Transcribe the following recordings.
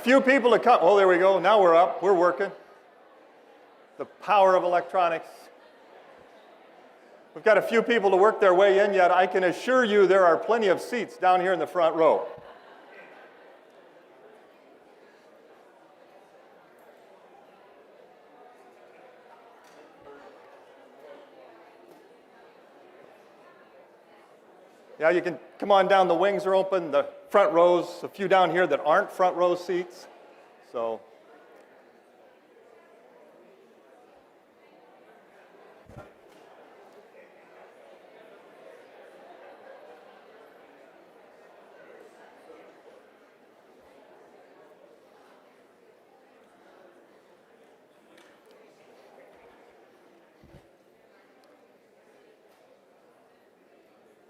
few people to come. Oh, there we go. Now we're up. We're working. The power of electronics. We've got a few people to work their way in yet. I can assure you there are plenty of seats down here in the front row. Yeah, you can come on down. The wings are open. The front rows, a few down here that aren't front row seats. So.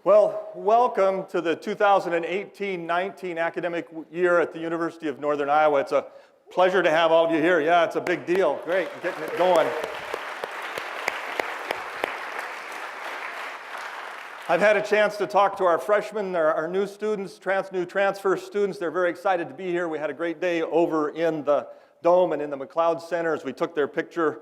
Well, welcome to the 2018-19 academic year at the University of Northern Iowa. It's a pleasure to have all of you here. Yeah, it's a big deal. Great, getting it going. I've had a chance to talk to our freshmen, our new students, new transfer students. They're very excited to be here. We had a great day over in the Dome and in the McLeod Center as we took their picture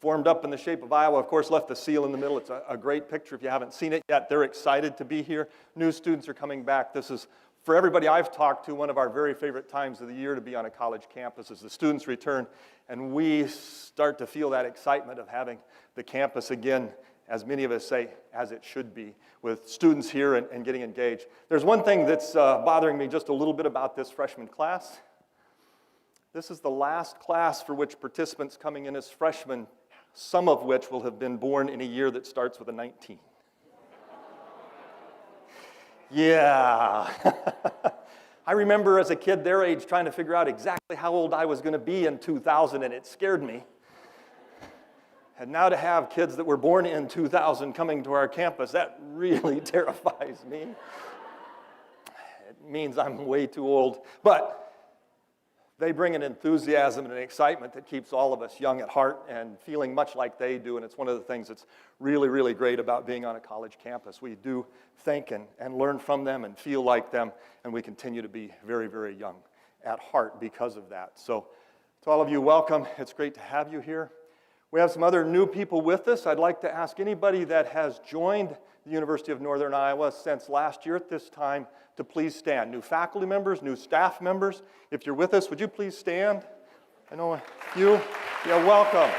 formed up in the shape of Iowa, of course, left the seal in the middle. It's a great picture. If you haven't seen it yet, they're excited to be here. New students are coming back. This is, for everybody I've talked to, one of our very favorite times of the year to be on a college campus as the students return, and we start to feel that excitement of having the campus again, as many of us say, as it should be, with students here and getting engaged. There's one thing that's bothering me just a little bit about this freshman class. This is the last class for which participants coming in as freshmen, some of which will have been born in a year that starts with a 19. Yeah. I remember as a kid their age trying to figure out exactly how old I was going to be in 2000, and it scared me. And now to have kids that were born in 2000 coming to our campus, that really terrifies me. It means I'm way too old. But they bring an enthusiasm and an excitement that keeps all of us young at heart and feeling much like they do, and it's one of the things that's really, really great about being on a college campus. We do think and learn from them and feel like them, and we continue to be very, very young at heart because of that. So to all of you, welcome. It's great to have you here. We have some other new people with us. I'd like to ask anybody that has joined the University of Northern Iowa since last year at this time to please stand. New faculty members, new staff members. If you're with us, would you please stand? I know a few. Yeah, welcome.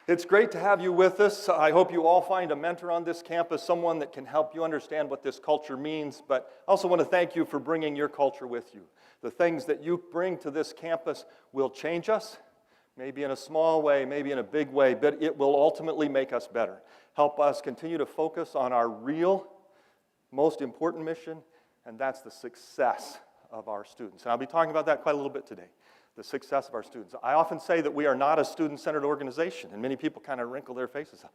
It's great to have you with us. I hope you all find a mentor on this campus, someone that can help you understand what this culture means, but I also want to thank you for bringing your culture with you. The things that you bring to this campus will change us, maybe in a small way, maybe in a big way, but it will ultimately make us better. Help us continue to focus on our real, most important mission, and that's the success of our students. And I'll be talking about that quite a little bit today. The success of our students. I often say that we are not a student-centered organization, and many people kind of wrinkle their faces up.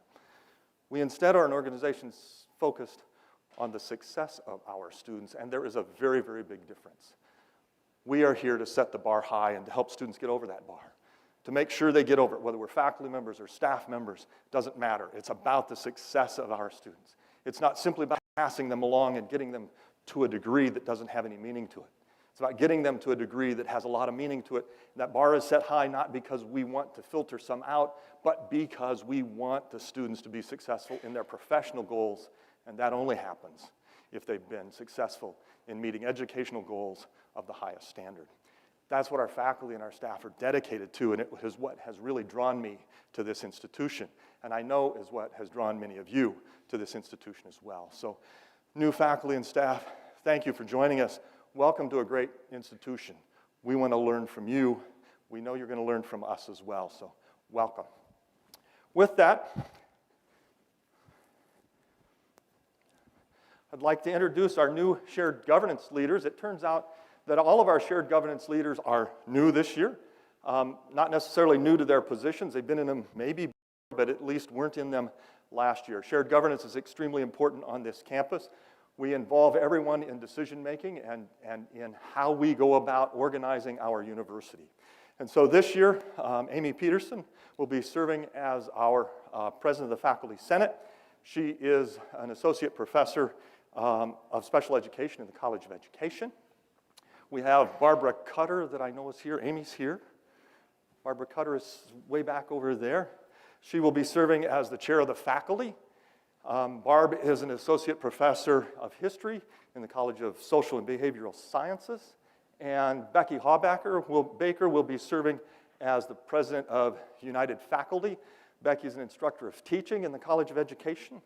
We instead are an organization focused on the success of our students, and there is a very, very big difference. We are here to set the bar high and to help students get over that bar, to make sure they get over it, whether we're faculty members or staff members, doesn't matter. It's about the success of our students. It's not simply about passing them along and getting them to a degree that doesn't have any meaning to it. It's about getting them to a degree that has a lot of meaning to it. That bar is set high not because we want to filter some out, but because we want the students to be successful in their professional goals, and that only happens if they've been successful in meeting educational goals of the highest standard. That's what our faculty and our staff are dedicated to, and it is what has really drawn me to this institution, and I know is what has drawn many of you to this institution as well. So, new faculty and staff, thank you for joining us. Welcome to a great institution. We want to learn from you. We know you're going to learn from us as well, so welcome. With that, I'd like to introduce our new shared governance leaders. It turns out that all of our shared governance leaders are new this year, not necessarily new to their positions. They've been in them maybe, but at least weren't in them last year. Shared governance is extremely important on this campus. We involve everyone in decision-making and in how we go about organizing our university. And so this year, Amy Peterson will be serving as our President of the Faculty Senate. She is an associate professor of special education in the College of Education. We have Barbara Cutter that I know is here. Amy's here. Barbara Cutter is way back over there. She will be serving as the chair of the faculty. Barb is an associate professor of history in the College of Social and Behavioral Sciences. And Becky Baker will be serving as the president of United Faculty. Becky is an instructor of teaching in the College of Education.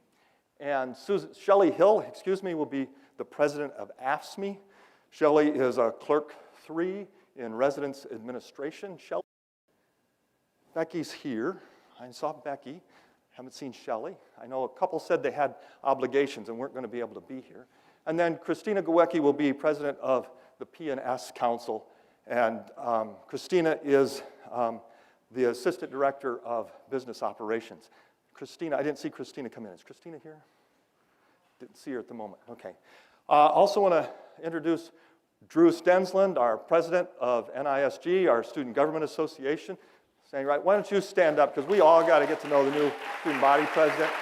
And Shelley Hill, will be the president of AFSCME. Shelley is a clerk 3 in residence administration. Becky's here. I saw Becky. Haven't seen Shelley. I know a couple said they had obligations and weren't going to be able to be here. And then Christina Gawecki will be president of the P&S Council. And Christina is the assistant director of business operations. Christina, I didn't see Christina come in. Is Christina here? Didn't see her at the moment. Okay. Also want to introduce Drew Stensland, our president of NISG, our Student Government Association. Saying, right, why don't you stand up, because we all got to get to know the new student body president.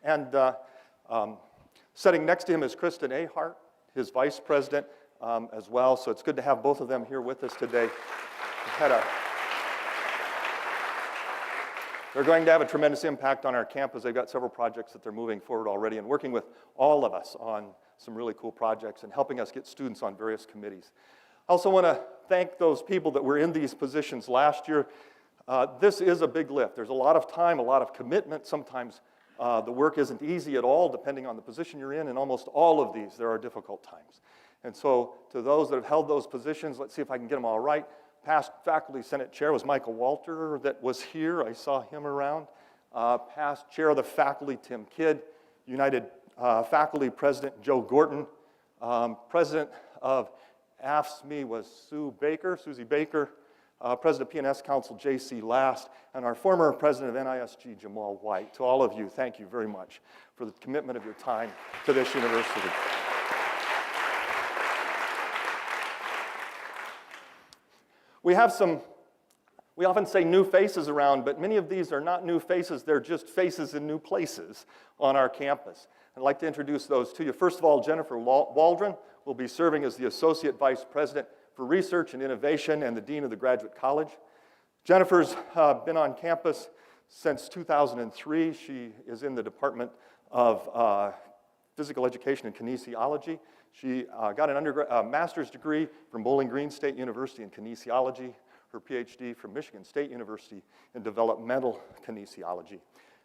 And sitting next to him is Kristen Ahart, his vice president as well. So it's good to have both of them here with us today. They're going to have a tremendous impact on our campus. They've got several projects that they're moving forward already and working with all of us on some really cool projects and helping us get students on various committees. I also want to thank those people that were in these positions last year. This is a big lift. There's a lot of time, a lot of commitment. Sometimes the work isn't easy at all, depending on the position you're in. In almost all of these, there are difficult times. And so to those that have held those positions, let's see if I can get them all right. Past Faculty Senate Chair was Michael Walter that was here. I saw him around. Past Chair of the Faculty, Tim Kidd. United Faculty President, Joe Gorton. President of AFSCME was Susie Baker. President of P&S Council, J.C. Last. And our former President of NISG, Jamal White. To all of you, thank you very much for the commitment of your time to this university. We often say new faces around, but many of these are not new faces, they're just faces in new places on our campus. I'd like to introduce those to you. First of all, Jennifer Waldron will be serving as the Associate Vice President for Research and Innovation and the Dean of the Graduate College. Jennifer's been on campus since 2003. She is in the Department of Physical Education and Kinesiology. She got a master's degree from Bowling Green State University in kinesiology, her PhD from Michigan State University in developmental kinesiology.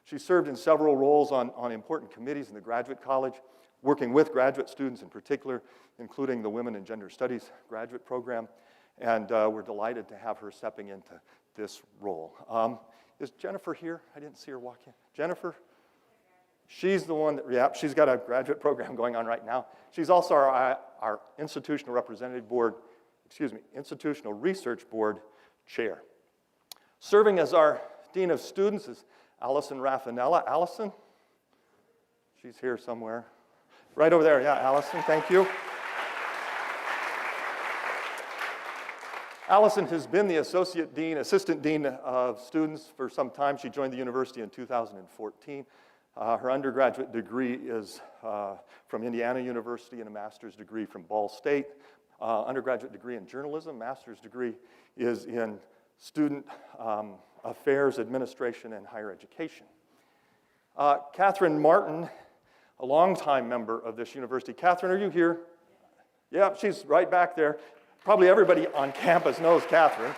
She served in several roles on important committees in the Graduate College, working with graduate students in particular, including the Women and Gender Studies graduate program, and we're delighted to have her stepping into this role. Is Jennifer here? I didn't see her walk in. Jennifer? She's the one that, she's got a graduate program going on right now. She's also our Institutional Research Board Chair. Serving as our Dean of Students is Allison Raffanella. Allison? She's here somewhere. Right over there, yeah, Allison, thank you. Allison has been the Assistant Dean of Students for some time. She joined the university in 2014. Her undergraduate degree is from Indiana University and a master's degree from Ball State. Undergraduate degree in journalism, master's degree is in student affairs, administration, and higher education. Catherine Martin, a longtime member of this university. Catherine, are you here? Yeah, she's right back there. Probably everybody on campus knows Catherine.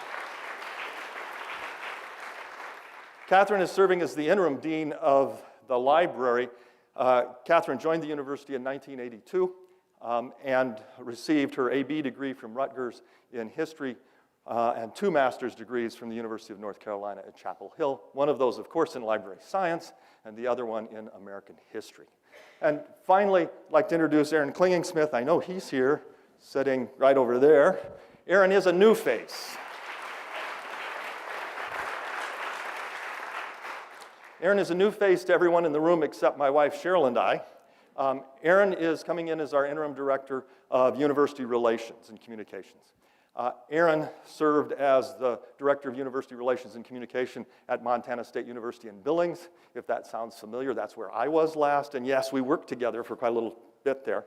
Catherine is serving as the interim dean of the library. Catherine joined the university in 1982 and received her AB degree from Rutgers in history and 2 master's degrees from the University of North Carolina at Chapel Hill. One of those, of course, in library science, and the other one in American history. And finally, I'd like to introduce Aaron Klinging-Smith. I know he's here, sitting right over there. Aaron is a new face. Aaron is a new face to everyone in the room except my wife, Cheryl, and I. Aaron is coming in as our interim director of university relations and communications. Aaron served as the director of university relations and communication at Montana State University in Billings. If that sounds familiar, that's where I was last. And yes, we worked together for quite a little bit there.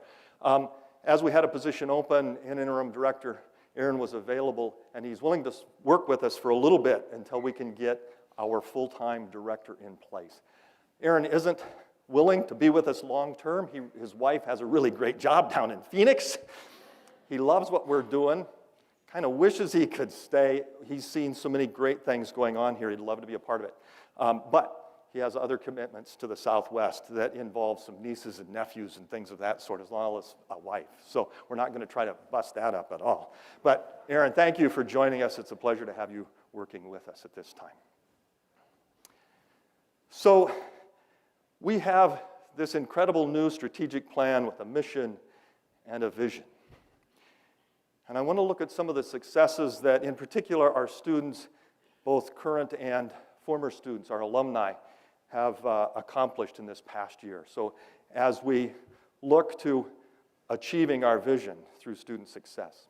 As we had a position open in interim director, Aaron was available, and he's willing to work with us for a little bit until we can get our full-time director in place. Aaron isn't willing to be with us long-term. His wife has a really great job down in Phoenix. He loves what we're doing, kind of wishes he could stay. He's seen so many great things going on here. He'd love to be a part of it. But he has other commitments to the Southwest that involve some nieces and nephews and things of that sort, as well as a wife. So we're not going to try to bust that up at all. But Aaron, thank you for joining us. It's a pleasure to have you working with us at this time. So we have this incredible new strategic plan with a mission and a vision. And I want to look at some of the successes that, in particular, our students, both current and former students, our alumni, have accomplished in this past year. So as we look to achieving our vision through student success.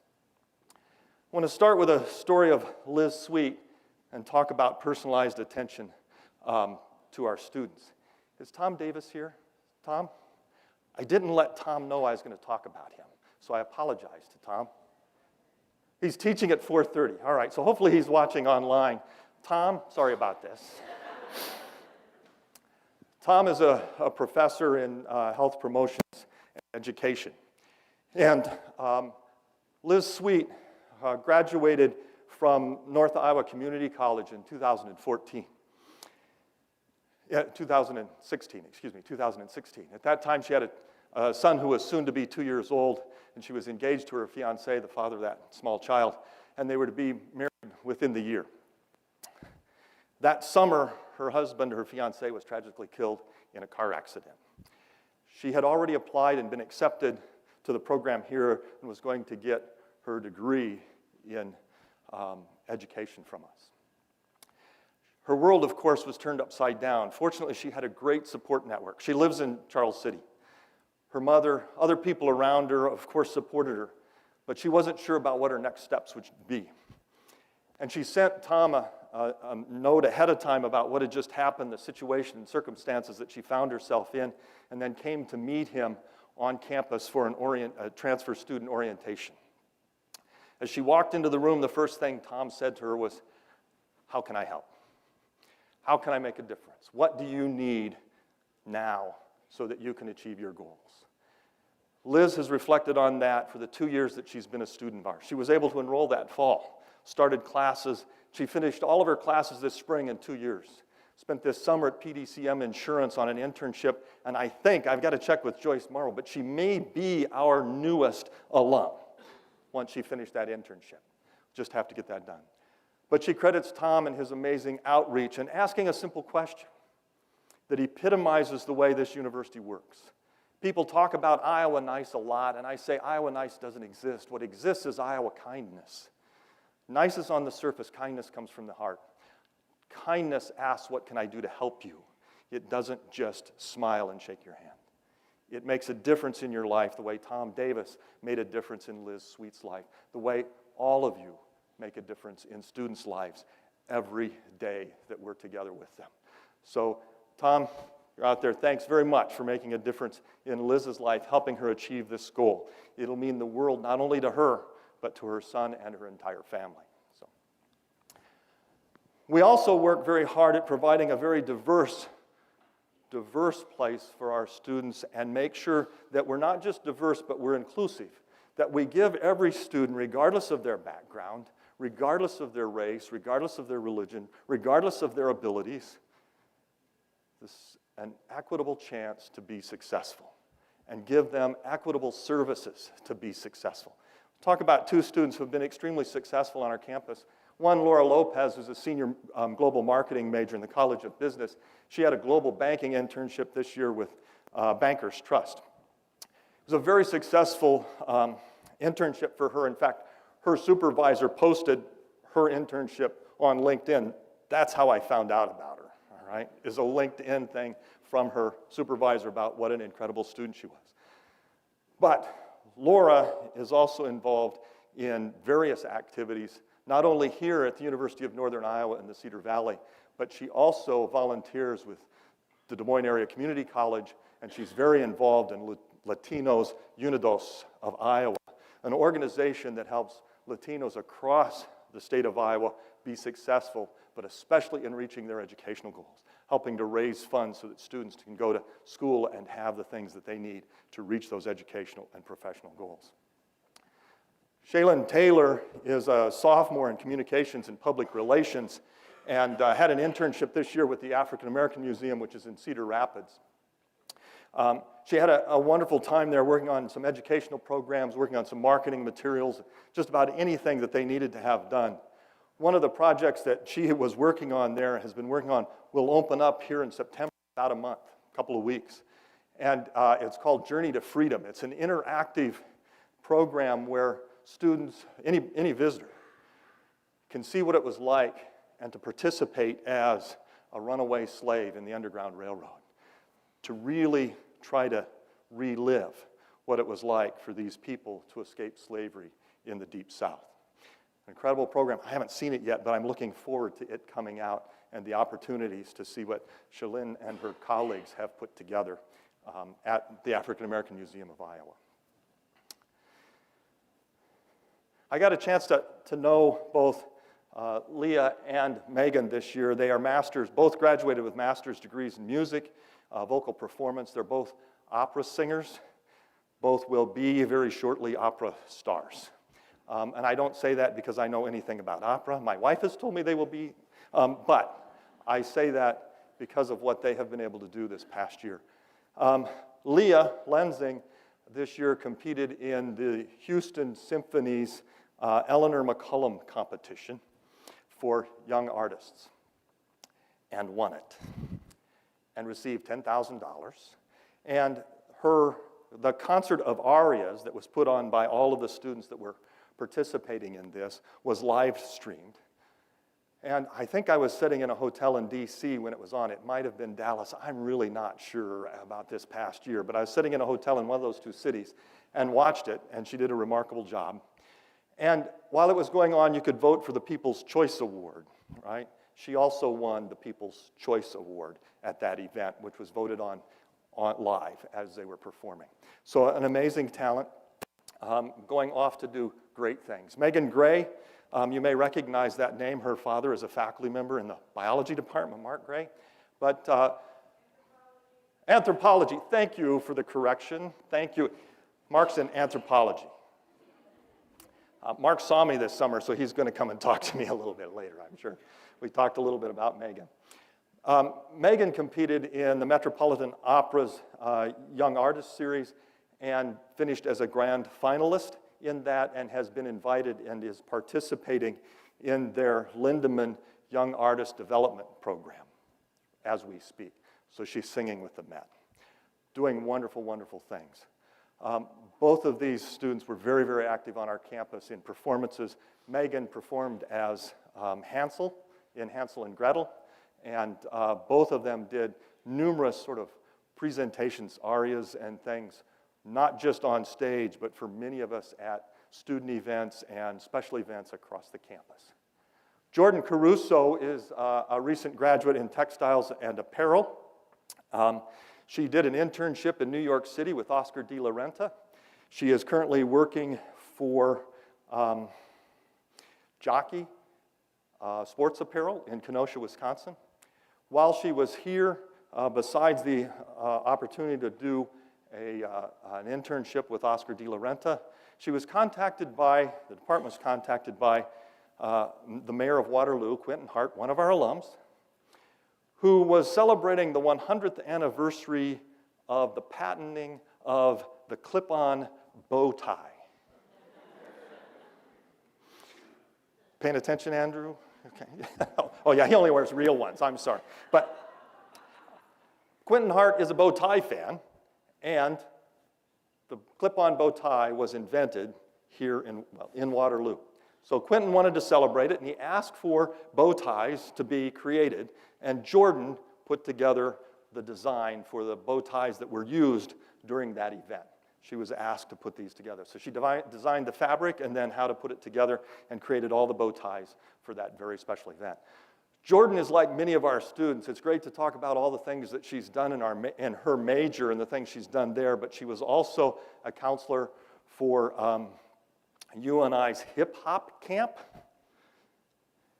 I want to start with a story of Liz Sweet and talk about personalized attention to our students. Is Tom Davis here? Tom? I didn't let Tom know I was going to talk about him, so I apologize to Tom. He's teaching at 4:30. All right, so hopefully he's watching online. Tom, sorry about this. Tom is a professor in health promotions and education. And Liz Sweet graduated from North Iowa Community College in 2016. At that time, she had a son who was soon to be 2 years old, and she was engaged to her fiance, the father of that small child, and they were to be married within the year. That summer, her husband, her fiance, was tragically killed in a car accident. She had already applied and been accepted to the program here and was going to get her degree in education from us. Her world, of course, was turned upside down. Fortunately, she had a great support network. She lives in Charles City. Her mother, other people around her, of course, supported her, but she wasn't sure about what her next steps would be. And she sent Tom a note ahead of time about what had just happened, the situation and circumstances that she found herself in, and then came to meet him on campus for a transfer student orientation. As she walked into the room, the first thing Tom said to her was, "How can I help? How can I make a difference? What do you need now so that you can achieve your goals?" Liz has reflected on that for the 2 years that she's been a student of ours. She was able to enroll that fall, started classes. She finished all of her classes this spring in 2 years. Spent this summer at PDCM Insurance on an internship, and I think, I've got to check with Joyce Morrow, but she may be our newest alum once she finished that internship. Just have to get that done. But she credits Tom and his amazing outreach and asking a simple question that epitomizes the way this university works. People talk about Iowa Nice a lot, and I say Iowa Nice doesn't exist. What exists is Iowa kindness. Nice is on the surface. Kindness comes from the heart. Kindness asks, what can I do to help you? It doesn't just smile and shake your hand. It makes a difference in your life the way Tom Davis made a difference in Liz Sweet's life, the way all of you make a difference in students' lives every day that we're together with them. So, Tom, you're out there. Thanks very much for making a difference in Liz's life, helping her achieve this goal. It'll mean the world not only to her, but to her son and her entire family. So, we also work very hard at providing a very diverse place for our students and make sure that we're not just diverse, but we're inclusive, that we give every student, regardless of their background, regardless of their race, regardless of their religion, regardless of their abilities, an equitable chance to be successful and give them equitable services to be successful. Talk about two students who have been extremely successful on our campus. One, Laura Lopez, who's a senior global marketing major in the College of Business. She had a global banking internship this year with Bankers Trust. It was a very successful internship for her. In fact, her supervisor posted her internship on LinkedIn. That's how I found out about her, all right, is a LinkedIn thing from her supervisor about what an incredible student she was. But Laura is also involved in various activities, not only here at the University of Northern Iowa in the Cedar Valley, but she also volunteers with the Des Moines Area Community College, and she's very involved in Latinos Unidos of Iowa, an organization that helps Latinos across the state of Iowa be successful, but especially in reaching their educational goals, helping to raise funds so that students can go to school and have the things that they need to reach those educational and professional goals. Shaylin Taylor is a sophomore in communications and public relations and had an internship this year with the African American Museum, which is in Cedar Rapids. She had a wonderful time there working on some educational programs, working on some marketing materials, just about anything that they needed to have done. One of the projects that she was working on there, has been working on, will open up here in September, about a month, a couple of weeks. And it's called Journey to Freedom. It's an interactive program where students, any visitor, can see what it was like and to participate as a runaway slave in the Underground Railroad, to really try to relive what it was like for these people to escape slavery in the Deep South. An incredible program. I haven't seen it yet, but I'm looking forward to it coming out and the opportunities to see what Shaylin and her colleagues have put together at the African American Museum of Iowa. I got a chance to know both Leah and Megan this year. They are masters, both graduated with master's degrees in music, vocal performance. They're both opera singers. Both will be very shortly opera stars. And I don't say that because I know anything about opera. My wife has told me they will be, but I say that because of what they have been able to do this past year. Leah Lensing this year competed in the Houston Symphony's Eleanor McCullum competition for young artists and won it and received $10,000. And the concert of arias that was put on by all of the students that were participating in this was live streamed. And I think I was sitting in a hotel in DC when it was on. It might have been Dallas. I'm really not sure about this past year, but I was sitting in a hotel in one of those two cities and watched it, and she did a remarkable job. And while it was going on, you could vote for the People's Choice Award, right? She also won the People's Choice Award at that event, which was voted on live as they were performing. So an amazing talent, going off to do great things. Megan Gray, you may recognize that name. Her father is a faculty member in the biology department, Mark Gray. But anthropology, thank you for the correction. Thank you. Mark's in anthropology. Mark saw me this summer, so he's going to come and talk to me a little bit later, I'm sure. We talked a little bit about Megan. Megan competed in the Metropolitan Opera's Young Artist Series and finished as a grand finalist in that and has been invited and is participating in their Lindemann Young Artist Development Program as we speak. So she's singing with the Met, doing wonderful, wonderful things. Both of these students were very, very active on our campus in performances. Megan performed as Hansel in Hansel and Gretel, and both of them did numerous sort of presentations, arias and things, not just on stage, but for many of us at student events and special events across the campus. Jordan Caruso is a recent graduate in textiles and apparel. She did an internship in New York City with Oscar de la Renta. She is currently working for Jockey Sports Apparel in Kenosha, Wisconsin. While she was here, besides the opportunity to do an internship with Oscar de la Renta, she was contacted by, the department was contacted by the mayor of Waterloo, Quentin Hart, one of our alums, who was celebrating the 100th anniversary of the patenting of the clip-on bow tie. Paying attention, Andrew? Okay. Oh yeah, he only wears real ones, I'm sorry. But Quentin Hart is a bow tie fan, and the clip-on bow tie was invented here in Waterloo. So Quentin wanted to celebrate it, and he asked for bow ties to be created, and Jordan put together the design for the bow ties that were used during that event. She was asked to put these together. So she designed the fabric and then how to put it together and created all the bow ties for that very special event. Jordan is like many of our students. It's great to talk about all the things that she's done in her major and the things she's done there, but she was also a counselor for UNI's hip hop camp,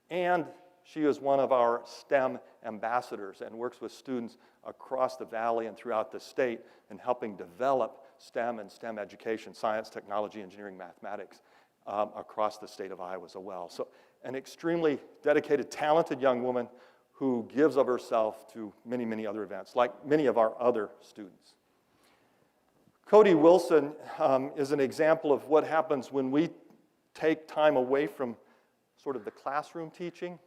and she is one of our STEM ambassadors and works with students across the valley and throughout the state in helping develop STEM and STEM education, science, technology, engineering, mathematics, across the state of Iowa as well. So an extremely dedicated, talented young woman who gives of herself to many, many other events, like many of our other students. Cody Wilson is an example of what happens when we take time away from sort of the classroom teaching,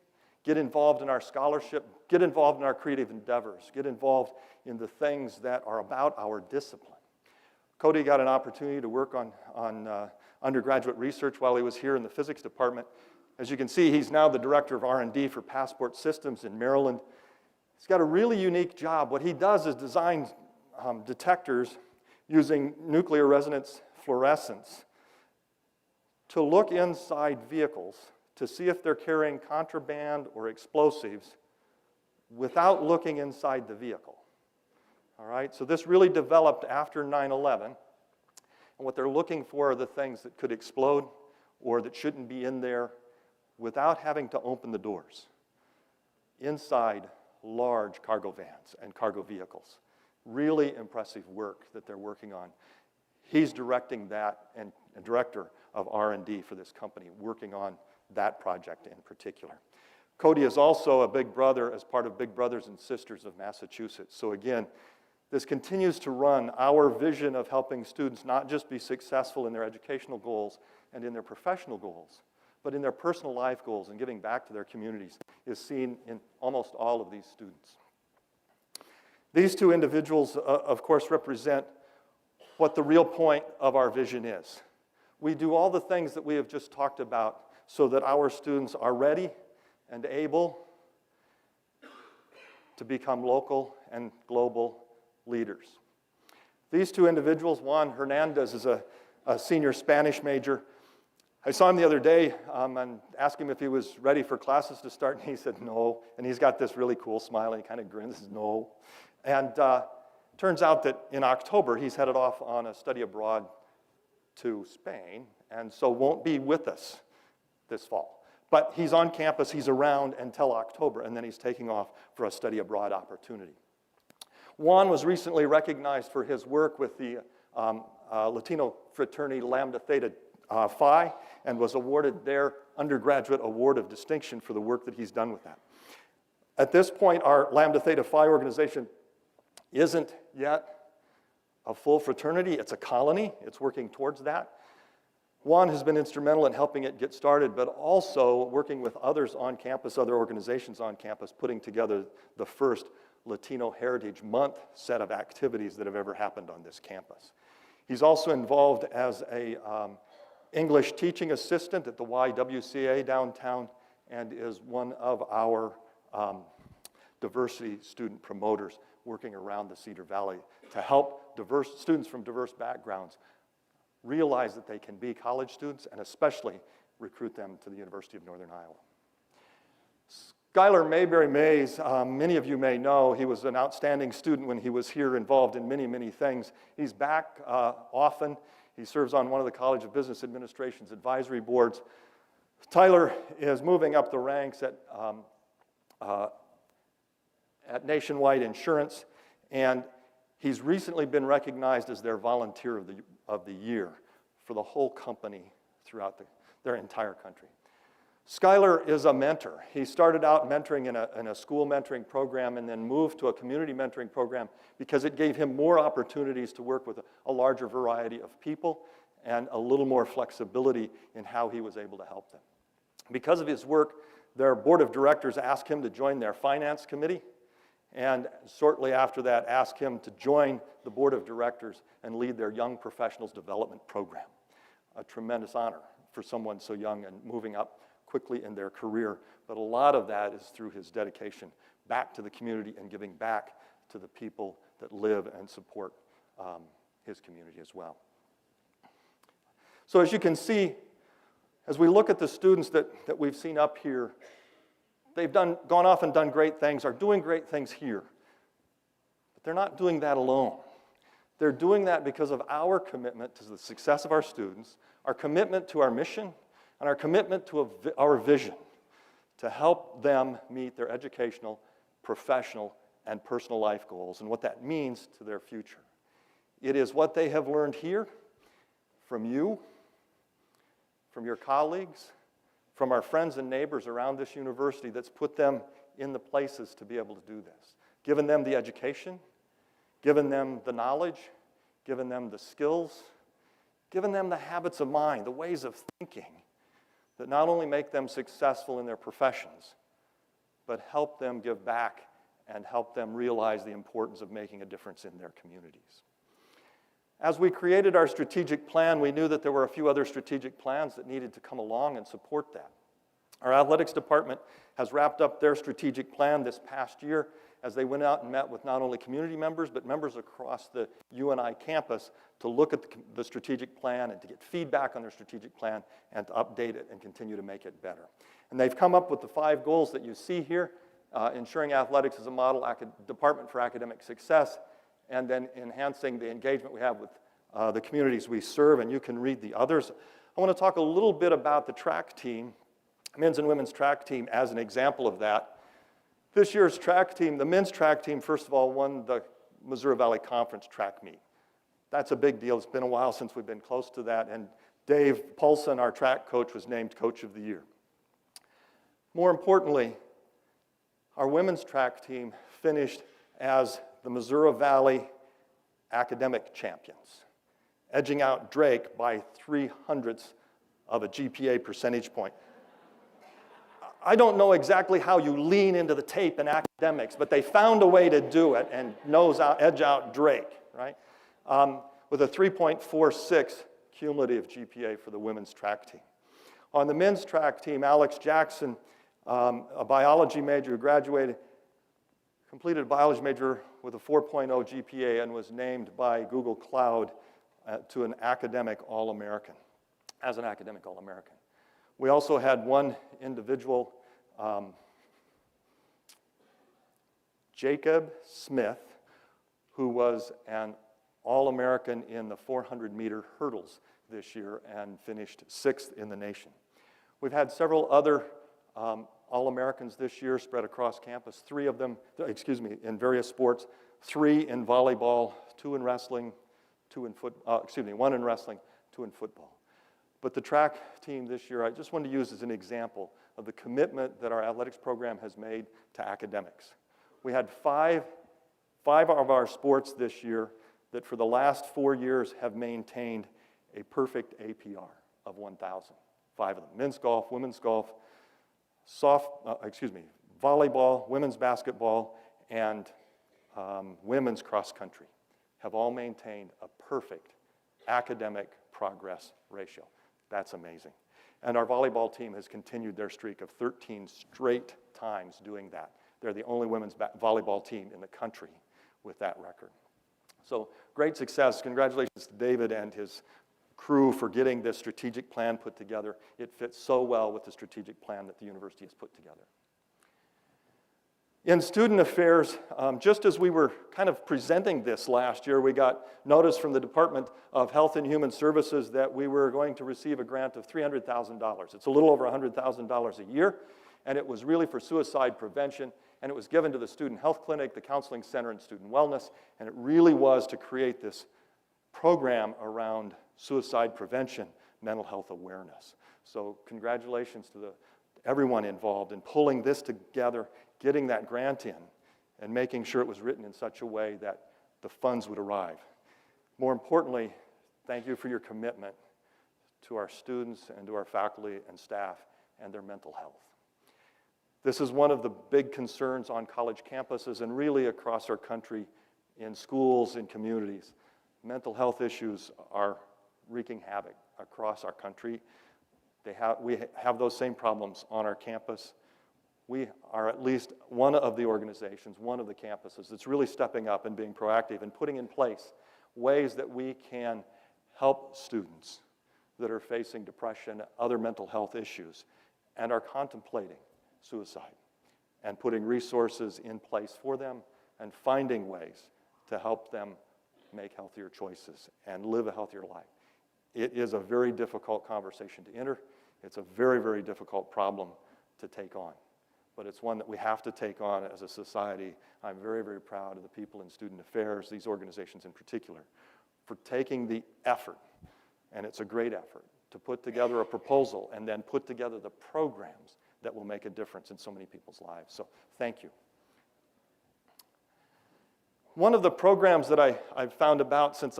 get involved in our scholarship, get involved in our creative endeavors, get involved in the things that are about our discipline. Cody got an opportunity to work on undergraduate research while he was here in the physics department. As you can see, he's now the director of R&D for Passport Systems in Maryland. He's got a really unique job. What he does is design detectors using nuclear resonance fluorescence to look inside vehicles to see if they're carrying contraband or explosives without looking inside the vehicle. All right, so this really developed after 9/11, and what they're looking for are the things that could explode or that shouldn't be in there without having to open the doors inside large cargo vans and cargo vehicles. Really impressive work that they're working on. He's directing that and director of R&D for this company, working on that project in particular. Cody is also a big brother as part of Big Brothers and Sisters of Massachusetts. So again, this continues to run our vision of helping students not just be successful in their educational goals and in their professional goals, but in their personal life goals and giving back to their communities is seen in almost all of these students. These two individuals, of course, represent what the real point of our vision is. We do all the things that we have just talked about so that our students are ready and able to become local and global leaders. These two individuals, Juan Hernandez is a senior Spanish major. I saw him the other day and asked him if he was ready for classes to start, and he said no. And he's got this really cool smile, and he kind of grins, says no. And turns out that in October, he's headed off on a study abroad to Spain, and so won't be with us this fall. But he's on campus, he's around until October, and then he's taking off for a study abroad opportunity. Juan was recently recognized for his work with the Latino fraternity Lambda Theta Phi and was awarded their undergraduate award of distinction for the work that he's done with that. At this point, our Lambda Theta Phi organization isn't yet a full fraternity. It's a colony. It's working towards that. Juan has been instrumental in helping it get started, but also working with others on campus, other organizations on campus, putting together the first Latino Heritage Month set of activities that have ever happened on this campus. He's also involved as a English teaching assistant at the YWCA downtown and is one of our diversity student promoters working around the Cedar Valley to help students from diverse backgrounds realize that they can be college students and especially recruit them to the University of Northern Iowa. Skylar Mayberry Mays, many of you may know, he was an outstanding student when he was here, involved in many, many things. He's back often. He serves on one of the College of Business Administration's advisory boards. Tyler is moving up the ranks at Nationwide Insurance, and he's recently been recognized as their volunteer of the year for the whole company throughout their entire country. Skylar is a mentor. He started out mentoring in a school mentoring program and then moved to a community mentoring program because it gave him more opportunities to work with a larger variety of people and a little more flexibility in how he was able to help them. Because of his work, their board of directors asked him to join their finance committee, and shortly after that asked him to join the board of directors and lead their young professionals development program. A tremendous honor for someone so young and moving up quickly in their career, but a lot of that is through his dedication back to the community and giving back to the people that live and support his community as well. So as you can see, as we look at the students that we've seen up here, they've gone off and done great things, are doing great things here. But they're not doing that alone. They're doing that because of our commitment to the success of our students, our commitment to our mission, and our commitment to our vision to help them meet their educational, professional, and personal life goals and what that means to their future. It is what they have learned here from you, from your colleagues, from our friends and neighbors around this university that's put them in the places to be able to do this. Given them the education, given them the knowledge, given them the skills, given them the habits of mind, the ways of thinking that not only make them successful in their professions, but help them give back and help them realize the importance of making a difference in their communities. As we created our strategic plan, we knew that there were a few other strategic plans that needed to come along and support that. Our athletics department has wrapped up their strategic plan this past year as they went out and met with not only community members, but members across the UNI campus to look at the strategic plan and to get feedback on their strategic plan and to update it and continue to make it better. And they've come up with the 5 goals that you see here, ensuring athletics is a model department for academic success, and then enhancing the engagement we have with the communities we serve, and you can read the others. I want to talk a little bit about the track team, men's and women's track team as an example of that. This year's track team, the men's track team, first of all, won the Missouri Valley Conference track meet. That's a big deal. It's been a while since we've been close to that, and Dave Paulson, our track coach, was named Coach of the Year. More importantly, our women's track team finished as the Missouri Valley academic champions, edging out Drake by 0.03 of a GPA percentage point. I don't know exactly how you lean into the tape in academics, but they found a way to do it and edge out Drake, right? With a 3.46 cumulative GPA for the women's track team. On the men's track team, Alex Jackson, a biology major who completed a biology major with a 4.0 GPA and was named by Google Cloud to an academic All-American, as an academic All-American. We also had one individual, Jacob Smith, who was an All-American in the 400-meter hurdles this year and finished 6th in the nation. We've had several other All-Americans this year spread across campus, 3 of them, in various sports, 3 in volleyball, 2 in wrestling, 1 in wrestling, 2 in football. But the track team this year, I just wanted to use as an example of the commitment that our athletics program has made to academics. We had 5 of our sports this year that for the last 4 years have maintained a perfect APR of 1,000. 5 of them: men's golf, women's golf, volleyball, women's basketball, and women's cross country have all maintained a perfect academic progress ratio. That's amazing. And our volleyball team has continued their streak of 13 straight times doing that. They're the only women's volleyball team in the country with that record. So great success. Congratulations to David and his crew for getting this strategic plan put together. It fits so well with the strategic plan that the university has put together. In student affairs, just as we were kind of presenting this last year, we got notice from the Department of Health and Human Services that we were going to receive a grant of $300,000. It's a little over $100,000 a year, and it was really for suicide prevention, and it was given to the Student Health Clinic, the Counseling Center, and Student Wellness, and it really was to create this program around suicide prevention, mental health awareness. So congratulations to everyone involved in pulling this together, getting that grant in, and making sure it was written in such a way that the funds would arrive. More importantly, thank you for your commitment to our students and to our faculty and staff and their mental health. This is one of the big concerns on college campuses and really across our country in schools and communities. Mental health issues are wreaking havoc across our country. We have those same problems on our campus. we are at least one of the organizations, one of the campuses that's really stepping up and being proactive and putting in place ways that we can help students that are facing depression, other mental health issues, and are contemplating suicide, and putting resources in place for them and finding ways to help them make healthier choices and live a healthier life. It is a very difficult conversation to enter. It's a very, very difficult problem to take on. But it's one that we have to take on as a society. I'm very, very proud of the people in student affairs, these organizations in particular, for taking the effort, and it's a great effort, to put together a proposal and then put together the programs that will make a difference in so many people's lives. So thank you. One of the programs that I've found out about since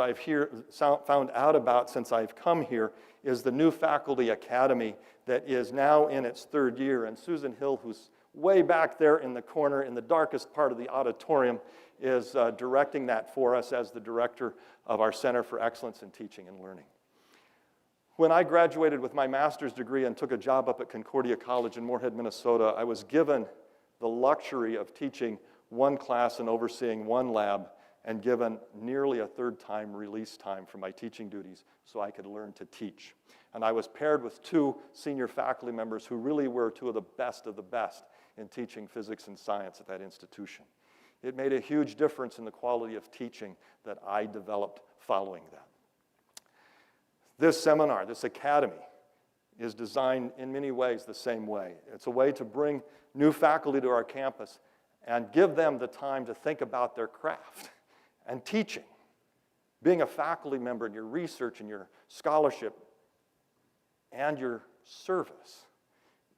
I've come here is the New Faculty Academy that is now in its third year. And Susan Hill, who's way back there in the corner in the darkest part of the auditorium, is directing that for us as the director of our Center for Excellence in Teaching and Learning. When I graduated with my master's degree and took a job up at Concordia College in Moorhead, Minnesota, I was given the luxury of teaching one class and overseeing one lab, and given nearly a third time release time from my teaching duties so I could learn to teach. And I was paired with two senior faculty members who really were two of the best in teaching physics and science at that institution. It made a huge difference in the quality of teaching that I developed following that. This seminar, this academy, is designed in many ways the same way. It's a way to bring new faculty to our campus and give them the time to think about their craft and teaching. Being a faculty member in your research and your scholarship and your service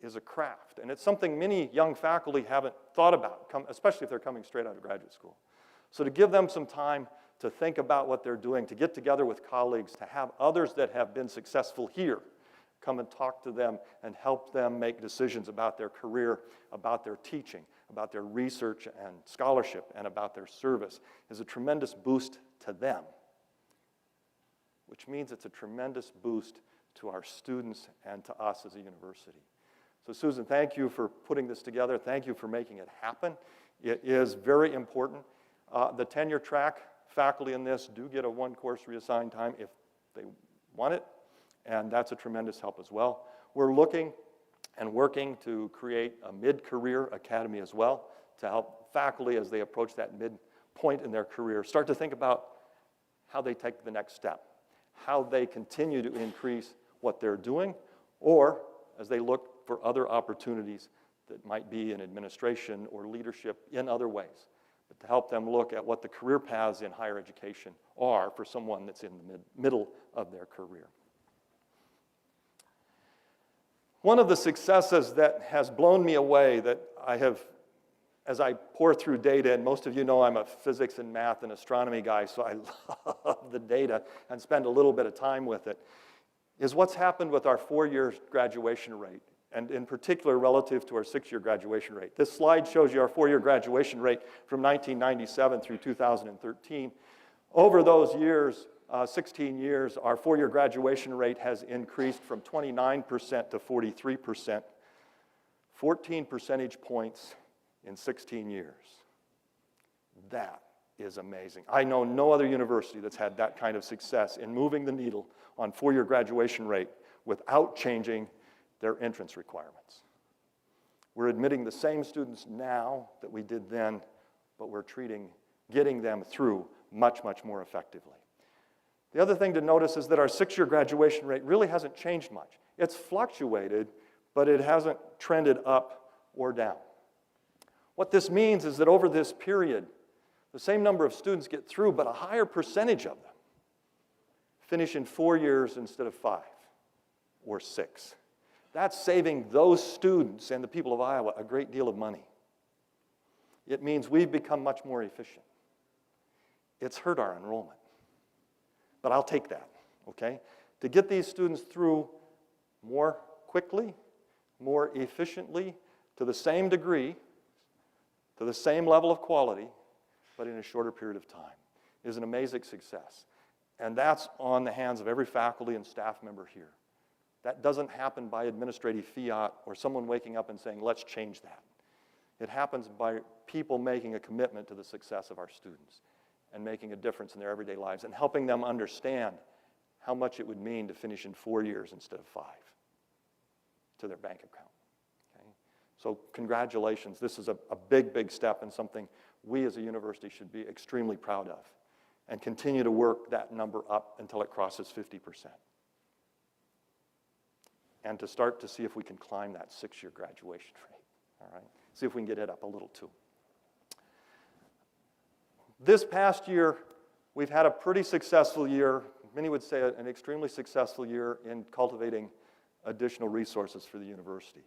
is a craft. And it's something many young faculty haven't thought about, especially if they're coming straight out of graduate school. So to give them some time to think about what they're doing, to get together with colleagues, to have others that have been successful here come and talk to them and help them make decisions about their career, about their teaching, about their research and scholarship, and about their service is a tremendous boost to them, which means it's a tremendous boost to our students and to us as a university. So Susan, thank you for putting this together. Thank you for making it happen. It is very important. The tenure track faculty in this do get a one-course reassigned time if they want it, and that's a tremendous help as well. We're looking and working to create a mid-career academy as well to help faculty as they approach that midpoint in their career start to think about how they take the next step, how they continue to increase what they're doing, or as they look for other opportunities that might be in administration or leadership in other ways, but to help them look at what the career paths in higher education are for someone that's in the middle of their career. One of the successes that has blown me away that I have, as I pour through data, and most of you know I'm a physics and math and astronomy guy, so I love the data and spend a little bit of time with it, is what's happened with our 4-year graduation rate, and in particular relative to our 6-year graduation rate. This slide shows you our 4-year graduation rate from 1997 through 2013. Over those years, 16 years, our 4-year graduation rate has increased from 29% to 43%, 14 percentage points in 16 years. That is amazing. I know no other university that's had that kind of success in moving the needle on 4-year graduation rate without changing their entrance requirements. We're admitting the same students now that we did then, but we're getting them through much, much more effectively. The other thing to notice is that our 6-year graduation rate really hasn't changed much. It's fluctuated, but it hasn't trended up or down. What this means is that over this period, the same number of students get through, but a higher percentage of them finish in 4 years instead of 5 or 6. That's saving those students and the people of Iowa a great deal of money. It means we've become much more efficient. It's hurt our enrollment. But I'll take that, okay? To get these students through more quickly, more efficiently, to the same degree, to the same level of quality, but in a shorter period of time, is an amazing success. And that's on the hands of every faculty and staff member here. That doesn't happen by administrative fiat or someone waking up and saying, let's change that. It happens by people making a commitment to the success of our students and making a difference in their everyday lives and helping them understand how much it would mean to finish in 4 years instead of 5 to their bank account. Okay? So congratulations. This is a big, big step and something we as a university should be extremely proud of and continue to work that number up until it crosses 50%. And to start to see if we can climb that 6-year graduation rate. All right? See if we can get it up a little too. This past year, we've had a pretty successful year. Many would say an extremely successful year in cultivating additional resources for the university.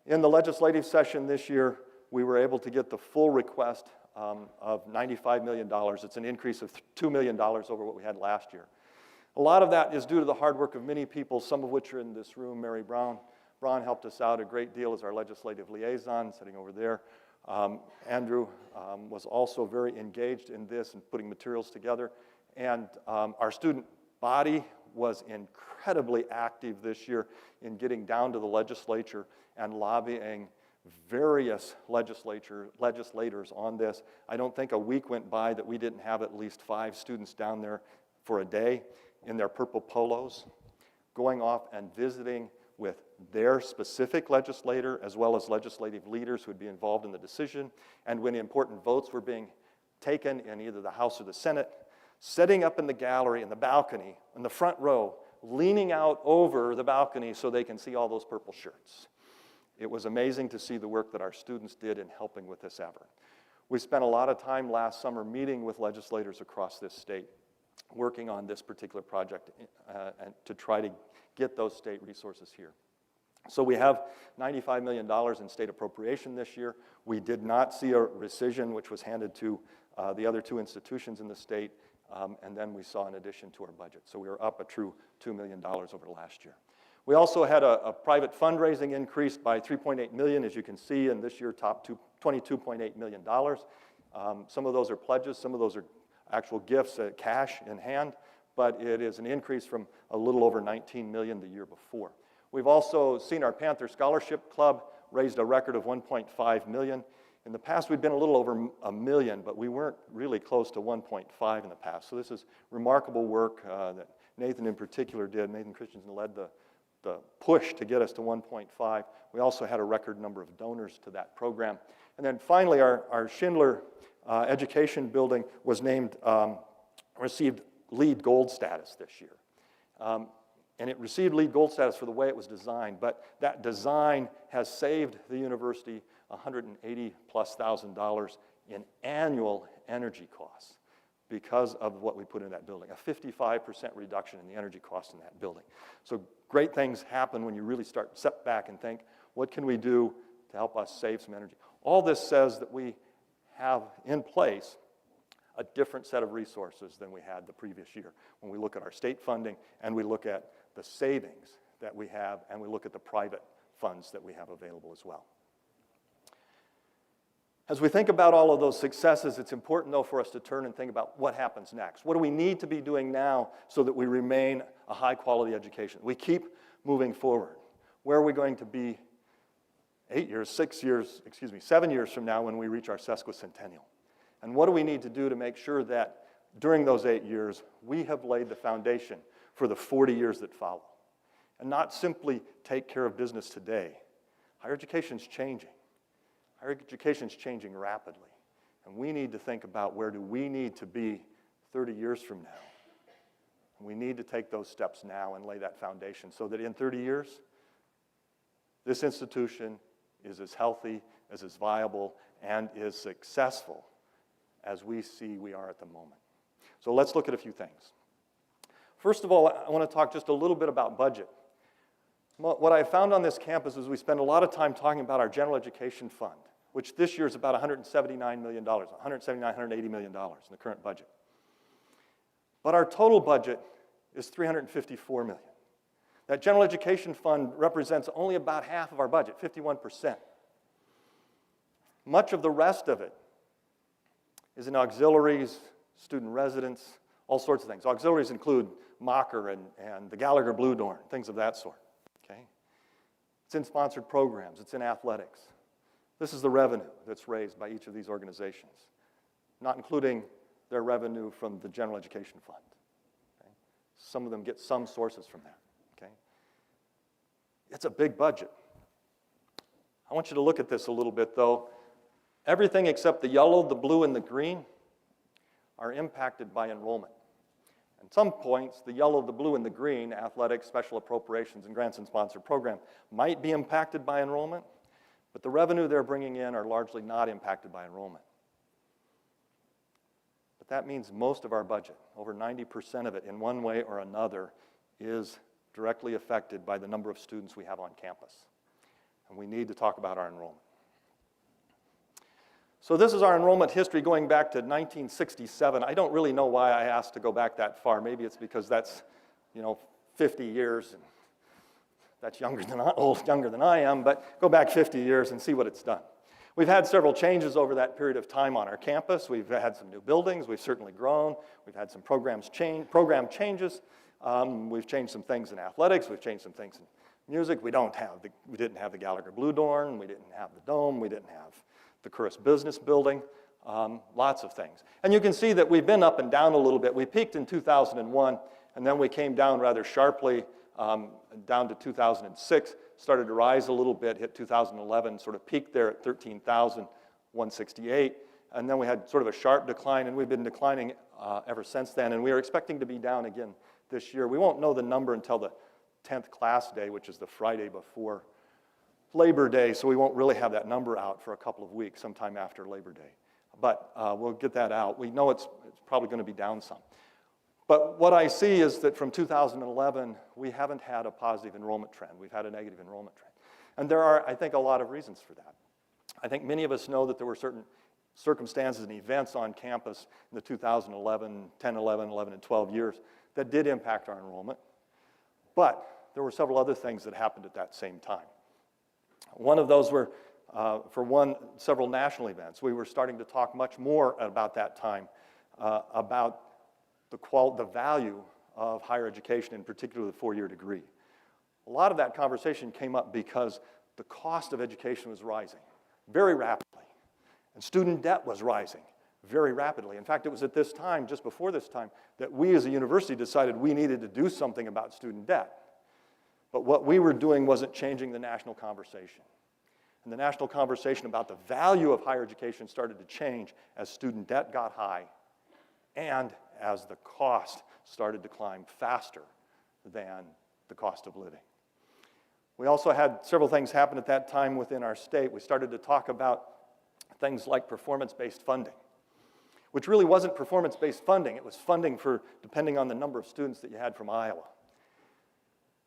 In the legislative session this year, we were able to get the full request of $95 million. It's an increase of $2 million over what we had last year. A lot of that is due to the hard work of many people, some of which are in this room. Mary Brown helped us out a great deal as our legislative liaison, sitting over there. Andrew was also very engaged in this and putting materials together. And our student body was incredibly active this year in getting down to the legislature and lobbying various legislators on this. I don't think a week went by that we didn't have at least 5 students down there for a day in their purple polos, going off and visiting with their specific legislator as well as legislative leaders who would be involved in the decision. And when important votes were being taken in either the House or the Senate, setting up in the gallery, in the balcony, in the front row, leaning out over the balcony so they can see all those purple shirts. It was amazing to see the work that our students did in helping with this effort. We spent a lot of time last summer meeting with legislators across this state, working on this particular project and to try to get those state resources here. So we have $95 million in state appropriation this year. We did not see a rescission, which was handed to the other 2 institutions in the state, and then we saw an addition to our budget. So we were up a true $2 million over last year. We also had a private fundraising increase by $3.8 million, as you can see, and this year topped $22.8 million. Some of those are pledges, some of those are actual gifts, cash in hand, but it is an increase from a little over $19 million the year before. We've also seen our Panther Scholarship Club raised a record of $1.5 million. In the past, we'd been a little over $1 million, but we weren't really close to 1.5 in the past. So this is remarkable work that Nathan in particular did. Nathan Christensen led the push to get us to 1.5. We also had a record number of donors to that program. And then finally, our Schindler Education Building was named, received LEED Gold status this year. And it received LEED Gold status for the way it was designed, but that design has saved the university $180,000+ in annual energy costs because of what we put in that building, a 55% reduction in the energy cost in that building. So great things happen when you really step back and think, what can we do to help us save some energy? All this says that we have in place a different set of resources than we had the previous year when we look at our state funding and we look at the savings that we have and we look at the private funds that we have available as well. As we think about all of those successes, it's important, though, for us to turn and think about what happens next. What do we need to be doing now so that we remain a high-quality education? We keep moving forward. Where are we going to be 7 years from now when we reach our sesquicentennial? And what do we need to do to make sure that during those 8 years, we have laid the foundation for the 40 years that follow? And not simply take care of business today. Higher education is changing. Higher education is changing rapidly. And we need to think about where do we need to be 30 years from now. And we need to take those steps now and lay that foundation so that in 30 years, this institution is as healthy, as viable, and as successful as we see we are at the moment. So let's look at a few things. First of all, I want to talk just a little bit about budget. What I found on this campus is we spend a lot of time talking about our general education fund, which this year is about $179 million, $180 million in the current budget. But our total budget is $354 million. That general education fund represents only about half of our budget, 51%. Much of the rest of it is in auxiliaries, student residence, all sorts of things. Auxiliaries include Mocker and the Gallagher Blue Dorn, things of that sort. Okay? It's in sponsored programs. It's in athletics. This is the revenue that's raised by each of these organizations, not including their revenue from the General Education Fund. Okay? Some of them get some sources from that. Okay? It's a big budget. I want you to look at this a little bit, though. Everything except the yellow, the blue, and the green are impacted by enrollment. At some points, the yellow, the blue, and the green, athletics, special appropriations, and grants and sponsored program, might be impacted by enrollment, but the revenue they're bringing in are largely not impacted by enrollment. But that means most of our budget, over 90% of it in one way or another, is directly affected by the number of students we have on campus. And we need to talk about our enrollment. So this is our enrollment history going back to 1967. I don't really know why I asked to go back that far. Maybe it's because that's, 50 years, and that's younger than I am, but go back 50 years and see what it's done. We've had several changes over that period of time on our campus. We've had some new buildings. We've certainly grown. We've had some program changes. We've changed some things in athletics. We've changed some things in music. We didn't have the Gallagher Blue Dorn. We didn't have the Dome. We didn't have the Curris Business Building. Lots of things. And you can see that we've been up and down a little bit. We peaked in 2001, and then we came down rather sharply down to 2006, started to rise a little bit, hit 2011, sort of peaked there at 13,168, and then we had sort of a sharp decline, and we've been declining ever since then, and we are expecting to be down again this year. We won't know the number until the 10th class day, which is the Friday before Labor Day, so we won't really have that number out for a couple of weeks, sometime after Labor Day. But we'll get that out. We know it's probably going to be down some. But what I see is that from 2011, we haven't had a positive enrollment trend. We've had a negative enrollment trend. And there are, I think, a lot of reasons for that. I think many of us know that there were certain circumstances and events on campus in the 2011, 10, 11, 11, and 12 years that did impact our enrollment. But there were several other things that happened at that same time. One of those were, several national events. We were starting to talk much more about that time about the value of higher education, in particular the four-year degree. A lot of that conversation came up because the cost of education was rising very rapidly, and student debt was rising very rapidly. In fact, it was at this time, just before this time, that we as a university decided we needed to do something about student debt. But what we were doing wasn't changing the national conversation. And the national conversation about the value of higher education started to change as student debt got high and as the cost started to climb faster than the cost of living. We also had several things happen at that time within our state. We started to talk about things like performance-based funding, which really wasn't performance-based funding. It was funding for depending on the number of students that you had from Iowa.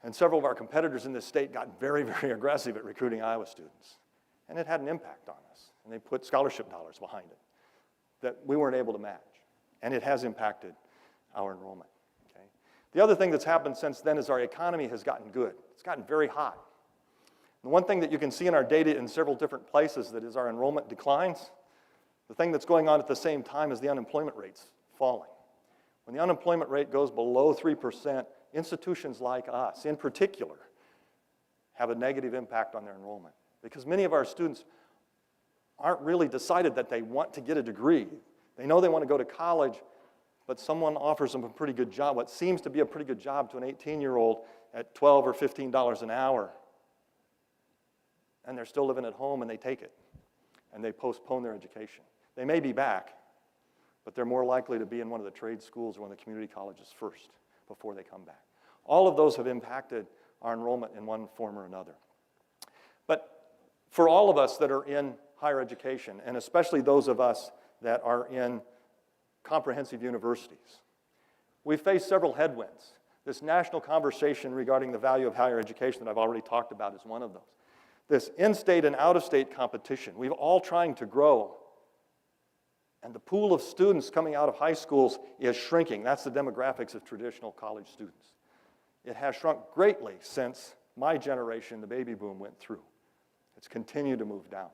And several of our competitors in this state got very, very aggressive at recruiting Iowa students. And it had an impact on us. And they put scholarship dollars behind it that we weren't able to match. And it has impacted our enrollment. Okay? The other thing that's happened since then is our economy has gotten good. It's gotten very hot. The one thing that you can see in our data in several different places that is our enrollment declines, the thing that's going on at the same time is the unemployment rate's falling. When the unemployment rate goes below 3%, institutions like us, in particular, have a negative impact on their enrollment because many of our students aren't really decided that they want to get a degree. They know they want to go to college, but someone offers them a pretty good job, what seems to be a pretty good job to an 18-year-old at $12 or $15 an hour, and they're still living at home and they take it, and they postpone their education. They may be back, but they're more likely to be in one of the trade schools or one of the community colleges first before they come back. All of those have impacted our enrollment in one form or another. But for all of us that are in higher education, and especially those of us that are in comprehensive universities, we face several headwinds. This national conversation regarding the value of higher education that I've already talked about is one of those. This in-state and out-of-state competition, we're all trying to grow. And the pool of students coming out of high schools is shrinking. That's the demographics of traditional college students. It has shrunk greatly since my generation, the baby boom, went through. It's continued to move down.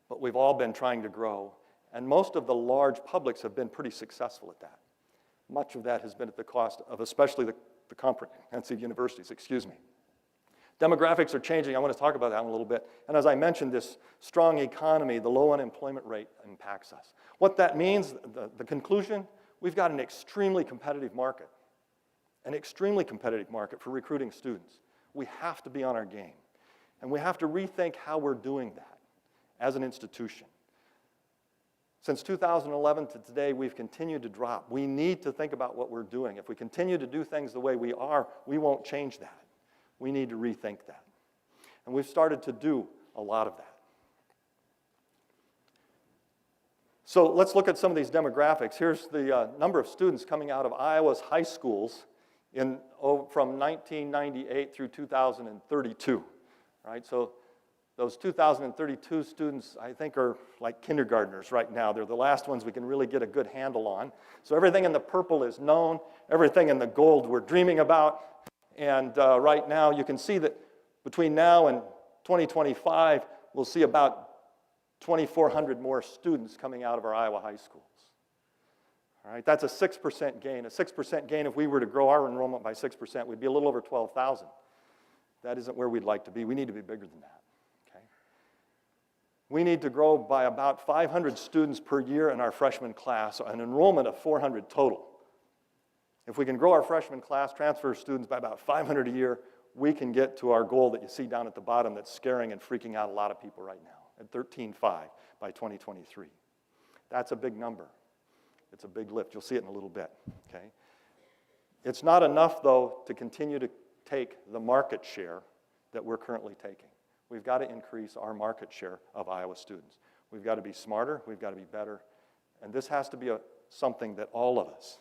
But we've all been trying to grow, and most of the large publics have been pretty successful at that. Much of that has been at the cost of especially the comprehensive universities, Demographics are changing. I want to talk about that in a little bit. And as I mentioned, this strong economy, the low unemployment rate impacts us. What that means, the conclusion, we've got an extremely competitive market. An extremely competitive market for recruiting students. We have to be on our game. And we have to rethink how we're doing that as an institution. Since 2011 to today, we've continued to drop. We need to think about what we're doing. If we continue to do things the way we are, we won't change that. We need to rethink that. And we've started to do a lot of that. So let's look at some of these demographics. Here's the number of students coming out of Iowa's high schools from 1998 through 2032. Right? So those 2032 students, I think, are like kindergartners right now. They're the last ones we can really get a good handle on. So everything in the purple is known. Everything in the gold we're dreaming about. And right now, you can see that between now and 2025, we'll see about 2,400 more students coming out of our Iowa high schools. All right, that's a 6% gain. A 6% gain, if we were to grow our enrollment by 6%, we'd be a little over 12,000. That isn't where we'd like to be. We need to be bigger than that. Okay? We need to grow by about 500 students per year in our freshman class, an enrollment of 400 total. If we can grow our freshman class, transfer students by about 500 a year, we can get to our goal that you see down at the bottom that's scaring and freaking out a lot of people right now, at 13.5 by 2023. That's a big number. It's a big lift. You'll see it in a little bit, okay? It's not enough, though, to continue to take the market share that we're currently taking. We've got to increase our market share of Iowa students. We've got to be smarter. We've got to be better. And this has to be something that all of us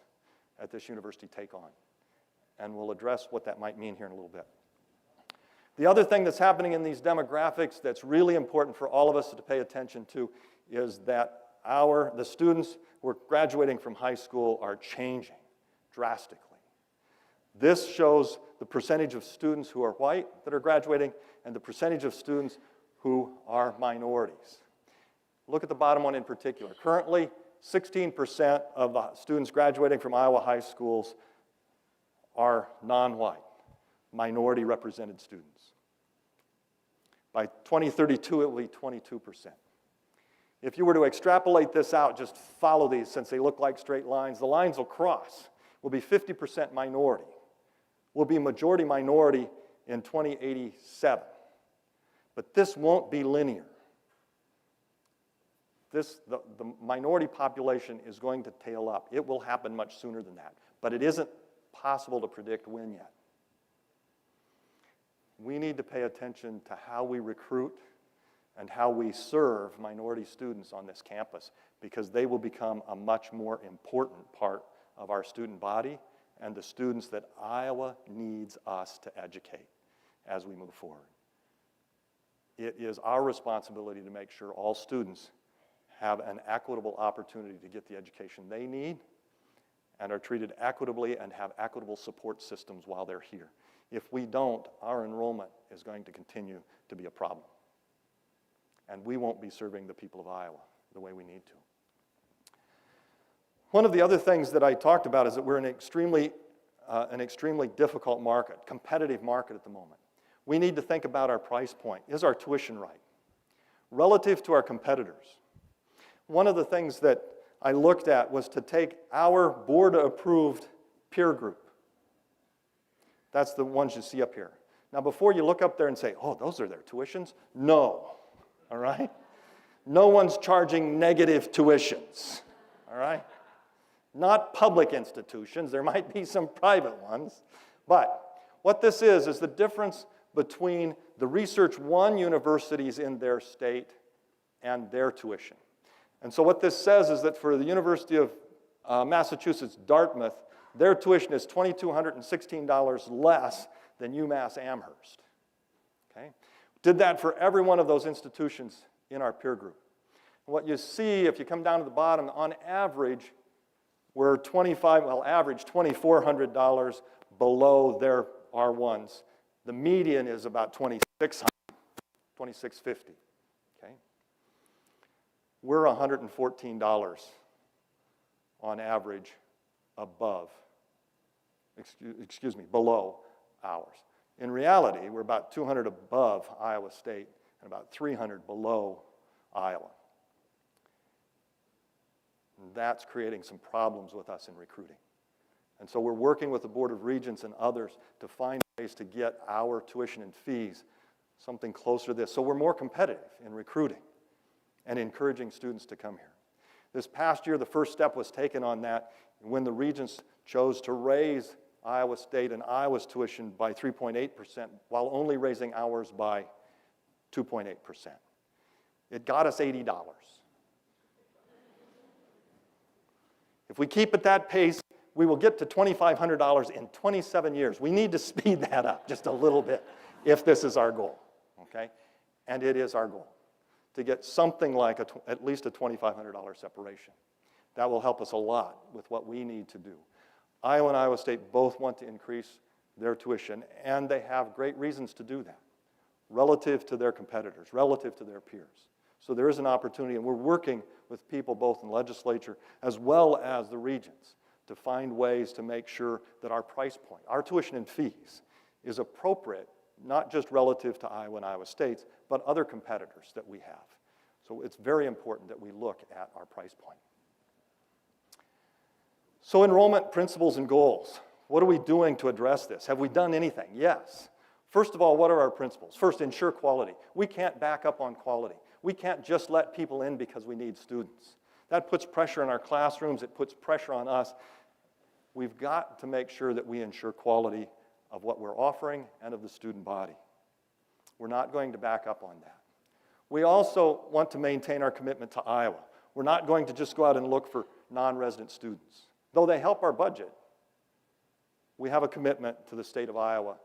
at this university take on. And we'll address what that might mean here in a little bit. The other thing that's happening in these demographics that's really important for all of us to pay attention to is that the students who are graduating from high school are changing drastically. This shows the percentage of students who are white that are graduating and the percentage of students who are minorities. Look at the bottom one in particular. Currently, 16% of the students graduating from Iowa high schools are non-white, minority-represented students. By 2032, it will be 22%. If you were to extrapolate this out, just follow these since they look like straight lines, the lines will cross. We'll be 50% minority. We'll be majority minority in 2087. But this won't be linear. The minority population is going to tail up. It will happen much sooner than that. But it isn't possible to predict when yet. We need to pay attention to how we recruit and how we serve minority students on this campus because they will become a much more important part of our student body and the students that Iowa needs us to educate as we move forward. It is our responsibility to make sure all students have an equitable opportunity to get the education they need and are treated equitably and have equitable support systems while they're here. If we don't, our enrollment is going to continue to be a problem. And we won't be serving the people of Iowa the way we need to. One of the other things that I talked about is that we're in an extremely difficult market, competitive market at the moment. We need to think about our price point. Is our tuition right? Relative to our competitors. One of the things that I looked at was to take our board-approved peer group. That's the ones you see up here. Now, before you look up there and say, oh, those are their tuitions, no, all right? No one's charging negative tuitions, all right? Not public institutions. There might be some private ones. But what this is the difference between the Research 1 universities in their state and their tuition. And so what this says is that for the University of Massachusetts, Dartmouth, their tuition is $2,216 less than UMass Amherst. Okay? Did that for every one of those institutions in our peer group. What you see, if you come down to the bottom, on average, we're average $2,400 below their R1s. The median is about $2,600, $2,650. Okay? We're $114 on average below ours. In reality, we're about 200 above Iowa State and about 300 below Iowa. And that's creating some problems with us in recruiting. And so we're working with the Board of Regents and others to find ways to get our tuition and fees something closer to this, so we're more competitive in recruiting and encouraging students to come here. This past year, the first step was taken on that when the Regents chose to raise Iowa State and Iowa's tuition by 3.8% while only raising ours by 2.8%. It got us $80. If we keep at that pace, we will get to $2,500 in 27 years. We need to speed that up just a little bit if this is our goal, okay? And it is our goal to get something like at least a $2,500 separation. That will help us a lot with what we need to do. Iowa and Iowa State both want to increase their tuition, and they have great reasons to do that relative to their competitors, relative to their peers. So there is an opportunity, and we're working with people both in the legislature as well as the regents to find ways to make sure that our price point, our tuition and fees, is appropriate, not just relative to Iowa and Iowa State's, but other competitors that we have. So it's very important that we look at our price point. So enrollment principles and goals. What are we doing to address this? Have we done anything? Yes. First of all, what are our principles? First, ensure quality. We can't back up on quality. We can't just let people in because we need students. That puts pressure on our classrooms. It puts pressure on us. We've got to make sure that we ensure quality of what we're offering and of the student body. We're not going to back up on that. We also want to maintain our commitment to Iowa. We're not going to just go out and look for non-resident students. Though they help our budget, we have a commitment to the state of Iowa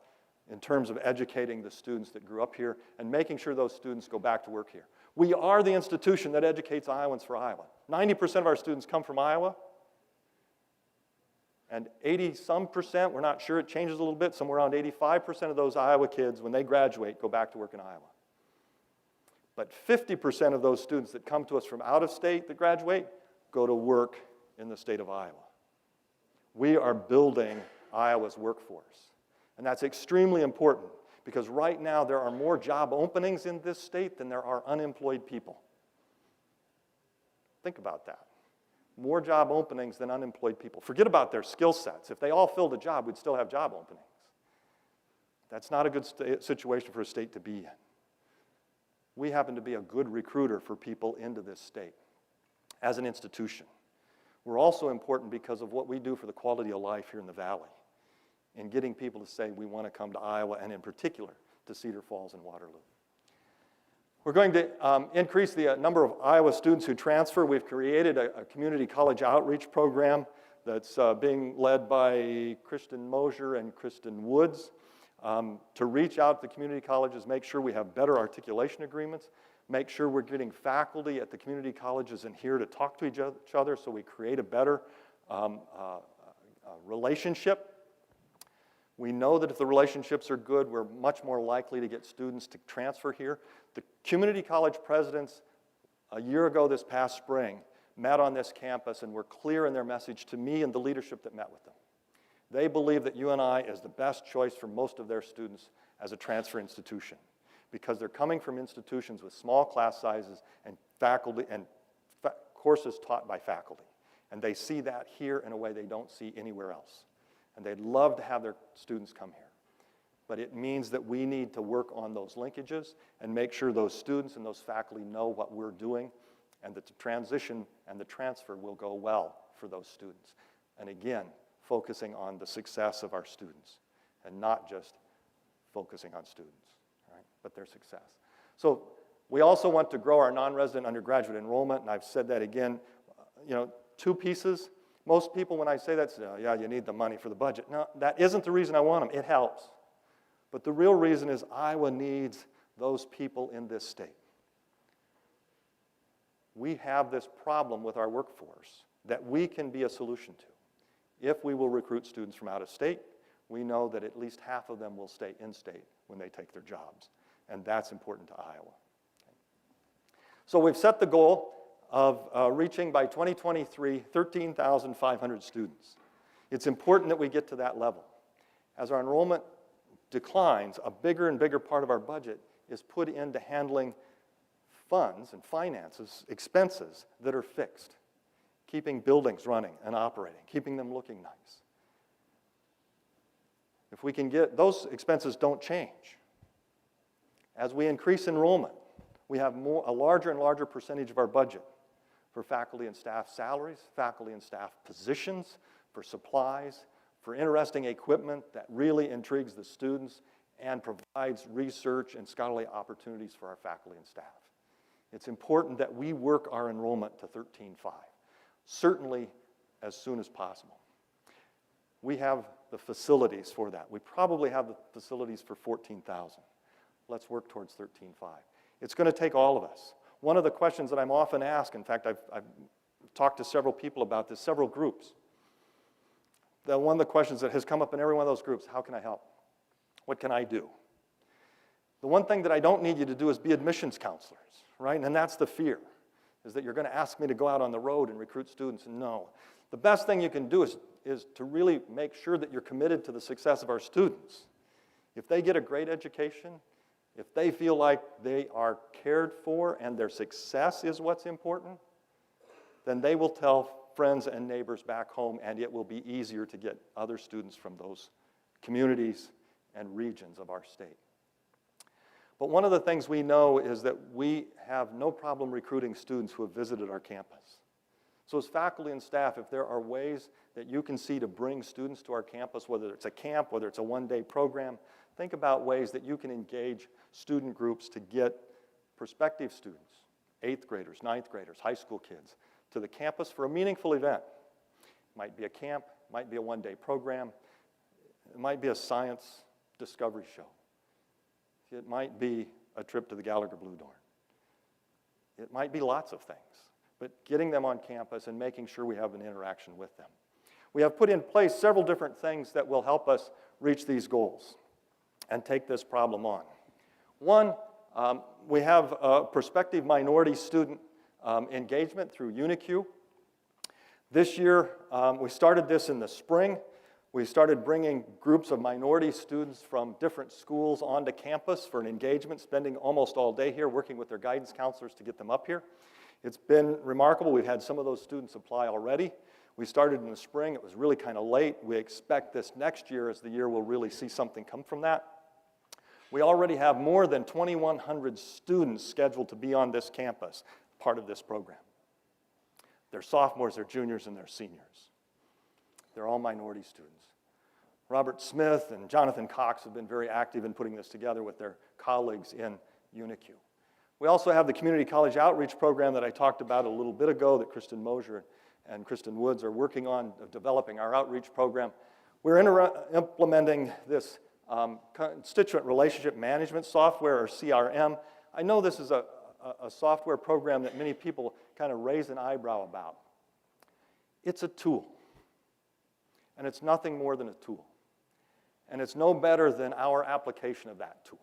in terms of educating the students that grew up here and making sure those students go back to work here. We are the institution that educates Iowans for Iowa. 90% of our students come from Iowa, and 80-some%, we're not sure, it changes a little bit, somewhere around 85% of those Iowa kids, when they graduate, go back to work in Iowa. But 50% of those students that come to us from out of state that graduate go to work in the state of Iowa. We are building Iowa's workforce. And that's extremely important because right now there are more job openings in this state than there are unemployed people. Think about that. More job openings than unemployed people. Forget about their skill sets. If they all filled a job, we'd still have job openings. That's not a good situation for a state to be in. We happen to be a good recruiter for people into this state as an institution. We're also important because of what we do for the quality of life here in the Valley in getting people to say we want to come to Iowa and in particular to Cedar Falls and Waterloo. We're going to increase the number of Iowa students who transfer. We've created a community college outreach program that's being led by Kristen Mosier and Kristen Woods to reach out to the community colleges, make sure we have better articulation agreements, make sure we're getting faculty at the community colleges and here to talk to each other so we create a better relationship. We know that if the relationships are good, we're much more likely to get students to transfer here. The community college presidents a year ago this past spring met on this campus and were clear in their message to me and the leadership that met with them. They believe that UNI is the best choice for most of their students as a transfer institution because they're coming from institutions with small class sizes and faculty and courses taught by faculty. And they see that here in a way they don't see anywhere else. And they'd love to have their students come here. But it means that we need to work on those linkages and make sure those students and those faculty know what we're doing and that the transition and the transfer will go well for those students. And again, focusing on the success of our students and not just focusing on students, right? But their success. So we also want to grow our non-resident undergraduate enrollment, and I've said that again, two pieces. Most people, when I say that, say, oh, yeah, you need the money for the budget. No, that isn't the reason I want them. It helps. But the real reason is Iowa needs those people in this state. We have this problem with our workforce that we can be a solution to. If we will recruit students from out of state, we know that at least half of them will stay in state when they take their jobs. And that's important to Iowa. Okay. So we've set the goal of reaching by 2023 13,500 students. It's important that we get to that level. As our enrollment declines, a bigger and bigger part of our budget is put into handling funds and finances, expenses that are fixed, keeping buildings running and operating, keeping them looking nice. If we can get, those expenses don't change. As we increase enrollment, we have a larger and larger percentage of our budget for faculty and staff salaries, faculty and staff positions, for supplies, for interesting equipment that really intrigues the students and provides research and scholarly opportunities for our faculty and staff. It's important that we work our enrollment to 13.5, certainly as soon as possible. We have the facilities for that. We probably have the facilities for 14,000. Let's work towards 13.5. It's going to take all of us. One of the questions that I'm often asked, in fact, I've talked to several people about this, several groups. One of the questions that has come up in every one of those groups, how can I help? What can I do? The one thing that I don't need you to do is be admissions counselors, right? And that's the fear, is that you're going to ask me to go out on the road and recruit students. And no. The best thing you can do is to really make sure that you're committed to the success of our students. If they get a great education, if they feel like they are cared for and their success is what's important, then they will tell friends and neighbors back home, and it will be easier to get other students from those communities and regions of our state. But one of the things we know is that we have no problem recruiting students who have visited our campus. So as faculty and staff, if there are ways that you can see to bring students to our campus, whether it's a camp, whether it's a one-day program, think about ways that you can engage student groups to get prospective students, 8th graders, 9th graders, high school kids, to the campus for a meaningful event. It might be a camp, it might be a one-day program, it might be a science discovery show. It might be a trip to the Gallagher Blue Dorn. It might be lots of things, but getting them on campus and making sure we have an interaction with them. We have put in place several different things that will help us reach these goals and take this problem on. One, we have prospective minority student engagement through UNIQ. This year, we started this in the spring. We started bringing groups of minority students from different schools onto campus for an engagement, spending almost all day here working with their guidance counselors to get them up here. It's been remarkable. We've had some of those students apply already. We started in the spring. It was really kind of late. We expect this next year as the year we'll really see something come from that. We already have more than 2,100 students scheduled to be on this campus, part of this program. They're sophomores, they're juniors, and they're seniors. They're all minority students. Robert Smith and Jonathan Cox have been very active in putting this together with their colleagues in UNIQ. We also have the Community College Outreach Program that I talked about a little bit ago that Kristen Mosier and Kristen Woods are working on, developing our outreach program. We're implementing this constituent relationship management software, or CRM. I know this is a software program that many people kind of raise an eyebrow about. It's a tool, and it's nothing more than a tool. And it's no better than our application of that tool.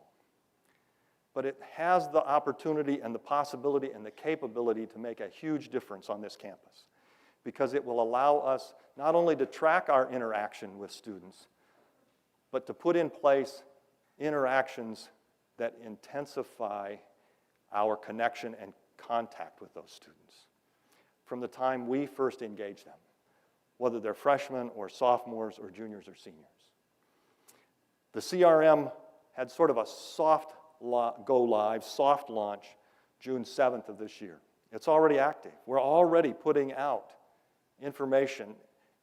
But it has the opportunity and the possibility and the capability to make a huge difference on this campus, because it will allow us not only to track our interaction with students, but to put in place interactions that intensify our connection and contact with those students from the time we first engage them, whether they're freshmen or sophomores or juniors or seniors. The CRM had sort of a soft go live, soft launch, June 7th of this year. It's already active. We're already putting out information,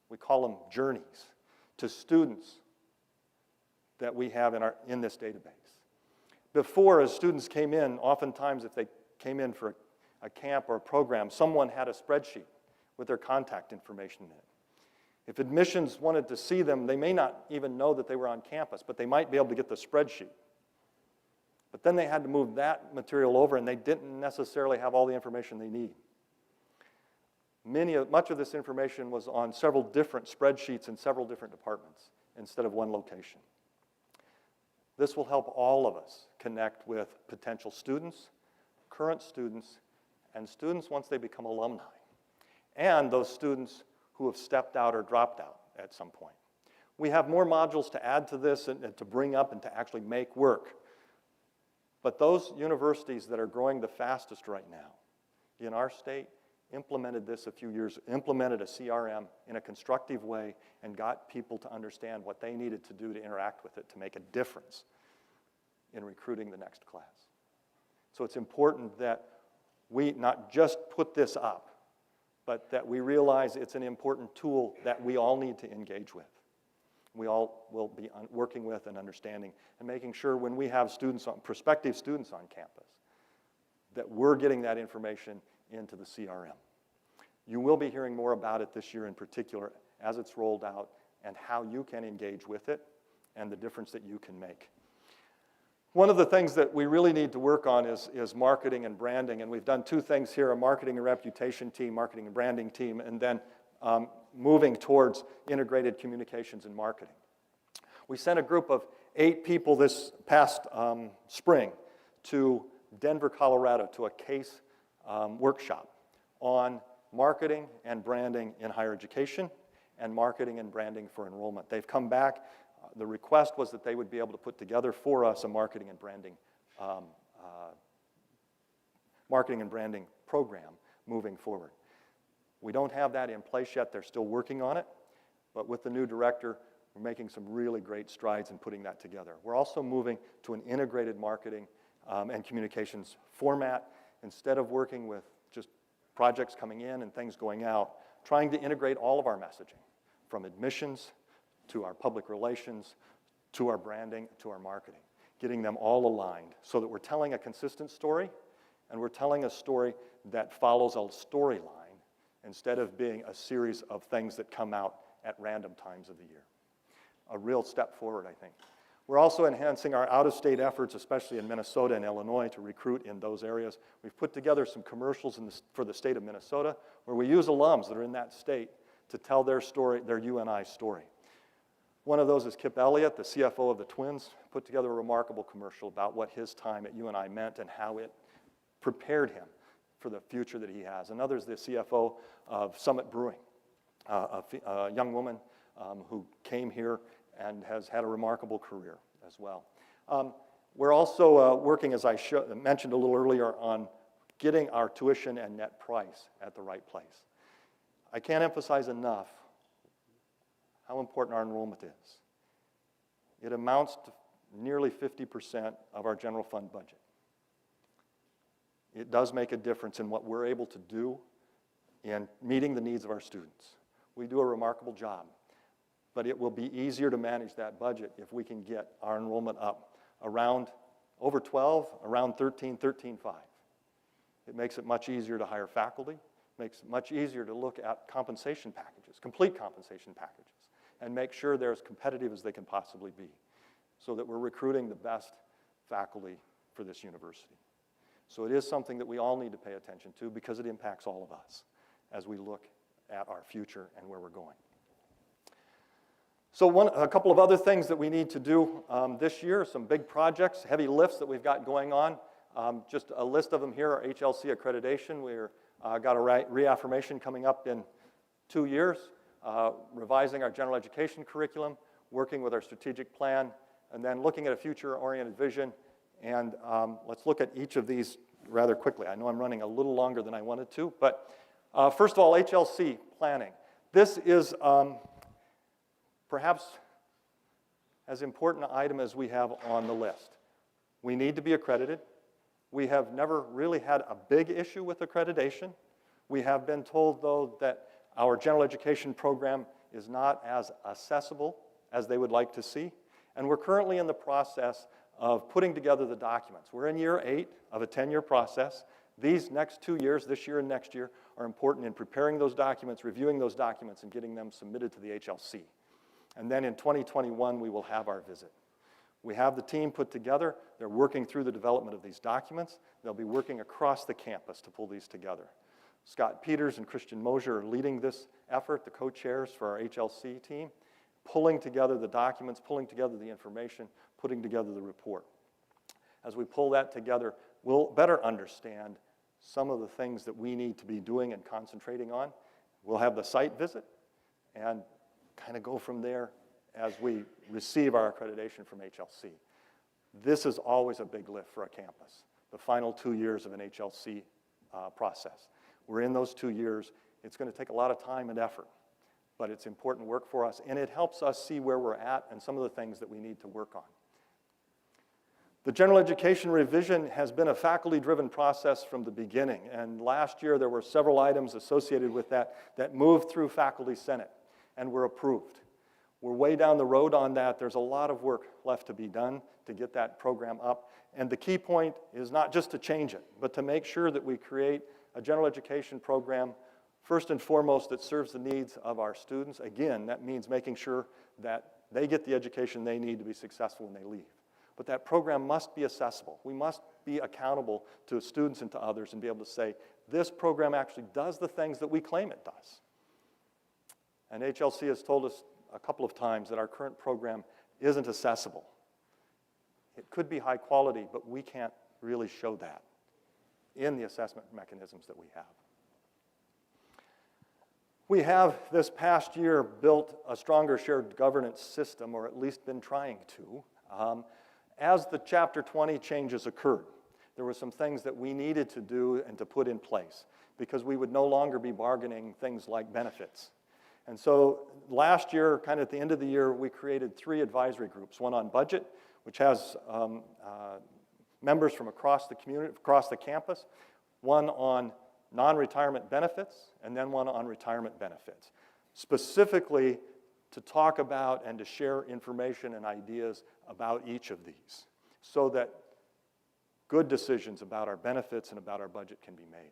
we call them journeys, to students that we have in this database. Before, as students came in, oftentimes if they came in for a camp or a program, someone had a spreadsheet with their contact information in it. If admissions wanted to see them, they may not even know that they were on campus, but they might be able to get the spreadsheet. But then they had to move that material over, and they didn't necessarily have all the information they need. Much of this information was on several different spreadsheets in several different departments instead of one location. This will help all of us connect with potential students, current students, and students once they become alumni, and those students who have stepped out or dropped out at some point. We have more modules to add to this and to bring up and to actually make work. But those universities that are growing the fastest right now in our state implemented this a few years, implemented a CRM in a constructive way and got people to understand what they needed to do to interact with it to make a difference in recruiting the next class. So it's important that we not just put this up, but that we realize it's an important tool that we all need to engage with. We all will be working with and understanding and making sure when we have students, prospective students on campus, that we're getting that information into the CRM. You will be hearing more about it this year in particular as it's rolled out and how you can engage with it and the difference that you can make. One of the things that we really need to work on is marketing and branding, and we've done two things here, a marketing and reputation team, marketing and branding team, and then moving towards integrated communications and marketing. We sent a group of 8 people this past spring to Denver, Colorado, to a CASE workshop on marketing and branding in higher education and marketing and branding for enrollment. They've come back. The request was that they would be able to put together for us a marketing and branding program moving forward. We don't have that in place yet. They're still working on it. But with the new director, we're making some really great strides in putting that together. We're also moving to an integrated marketing and communications format. Instead of working with just projects coming in and things going out, trying to integrate all of our messaging, from admissions to our public relations, to our branding, to our marketing, getting them all aligned so that we're telling a consistent story and we're telling a story that follows a storyline instead of being a series of things that come out at random times of the year. A real step forward, I think. We're also enhancing our out-of-state efforts, especially in Minnesota and Illinois, to recruit in those areas. We've put together some commercials for the state of Minnesota where we use alums that are in that state to tell their story, their UNI story. One of those is Kip Elliott, the CFO of the Twins, put together a remarkable commercial about what his time at UNI meant and how it prepared him for the future that he has. Another is the CFO of Summit Brewing, a young woman who came here and has had a remarkable career as well. We're also working, as I mentioned a little earlier, on getting our tuition and net price at the right place. I can't emphasize enough how important our enrollment is. It amounts to nearly 50% of our general fund budget. It does make a difference in what we're able to do in meeting the needs of our students. We do a remarkable job, but it will be easier to manage that budget if we can get our enrollment up around over 12, around 13, 13.5. It makes it much easier to hire faculty, makes it much easier to look at compensation packages, complete compensation packages, and make sure they're as competitive as they can possibly be so that we're recruiting the best faculty for this university. So it is something that we all need to pay attention to because it impacts all of us as we look at our future and where we're going. So a couple of other things that we need to do this year, some big projects, heavy lifts that we've got going on. Just a list of them here are HLC accreditation. We've got a reaffirmation coming up in 2 years. Revising our general education curriculum, working with our strategic plan, and then looking at a future-oriented vision. And let's look at each of these rather quickly. I know I'm running a little longer than I wanted to, but first of all, HLC planning. This is perhaps as important an item as we have on the list. We need to be accredited. We have never really had a big issue with accreditation. We have been told, though, that our general education program is not as accessible as they would like to see, and we're currently in the process of putting together the documents. We're in year 8 of a 10-year process. These next 2 years, this year and next year, are important in preparing those documents, reviewing those documents, and getting them submitted to the HLC. And then in 2021, we will have our visit. We have the team put together. They're working through the development of these documents. They'll be working across the campus to pull these together. Scott Peters and Christian Mosier are leading this effort, the co-chairs for our HLC team, pulling together the documents, pulling together the information, putting together the report. As we pull that together, we'll better understand some of the things that we need to be doing and concentrating on. We'll have the site visit and kind of go from there as we receive our accreditation from HLC. This is always a big lift for a campus, the final 2 years of an HLC process. We're in those 2 years. It's going to take a lot of time and effort, but it's important work for us, and it helps us see where we're at and some of the things that we need to work on. The general education revision has been a faculty-driven process from the beginning, and last year there were several items associated with that moved through Faculty Senate and were approved. We're way down the road on that. There's a lot of work left to be done to get that program up, and the key point is not just to change it, but to make sure that we create a general education program, first and foremost, that serves the needs of our students. Again, that means making sure that they get the education they need to be successful when they leave. But that program must be accessible. We must be accountable to students and to others and be able to say, this program actually does the things that we claim it does. And HLC has told us a couple of times that our current program isn't accessible. It could be high quality, but we can't really show that in the assessment mechanisms that we have. We have, this past year, built a stronger shared governance system, or at least been trying to. As the Chapter 20 changes occurred, there were some things that we needed to do and to put in place because we would no longer be bargaining things like benefits. And so last year, kind of at the end of the year, we created 3 advisory groups, one on budget, which has members from across the community, across the campus, one on non-retirement benefits, and then one on retirement benefits, specifically to talk about and to share information and ideas about each of these so that good decisions about our benefits and about our budget can be made.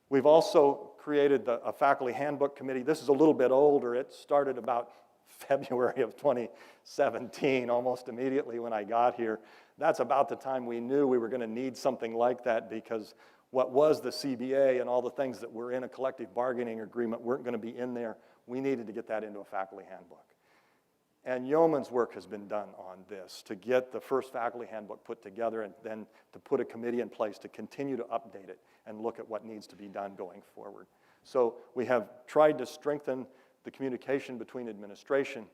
We've also created a faculty handbook committee. This is a little bit older. It started about February of 2017, almost immediately when I got here. That's about the time we knew we were going to need something like that because what was the CBA and all the things that were in a collective bargaining agreement weren't going to be in there. We needed to get that into a faculty handbook. And yeoman's work has been done on this to get the first faculty handbook put together and then to put a committee in place to continue to update it and look at what needs to be done going forward. So we have tried to strengthen the communication between administration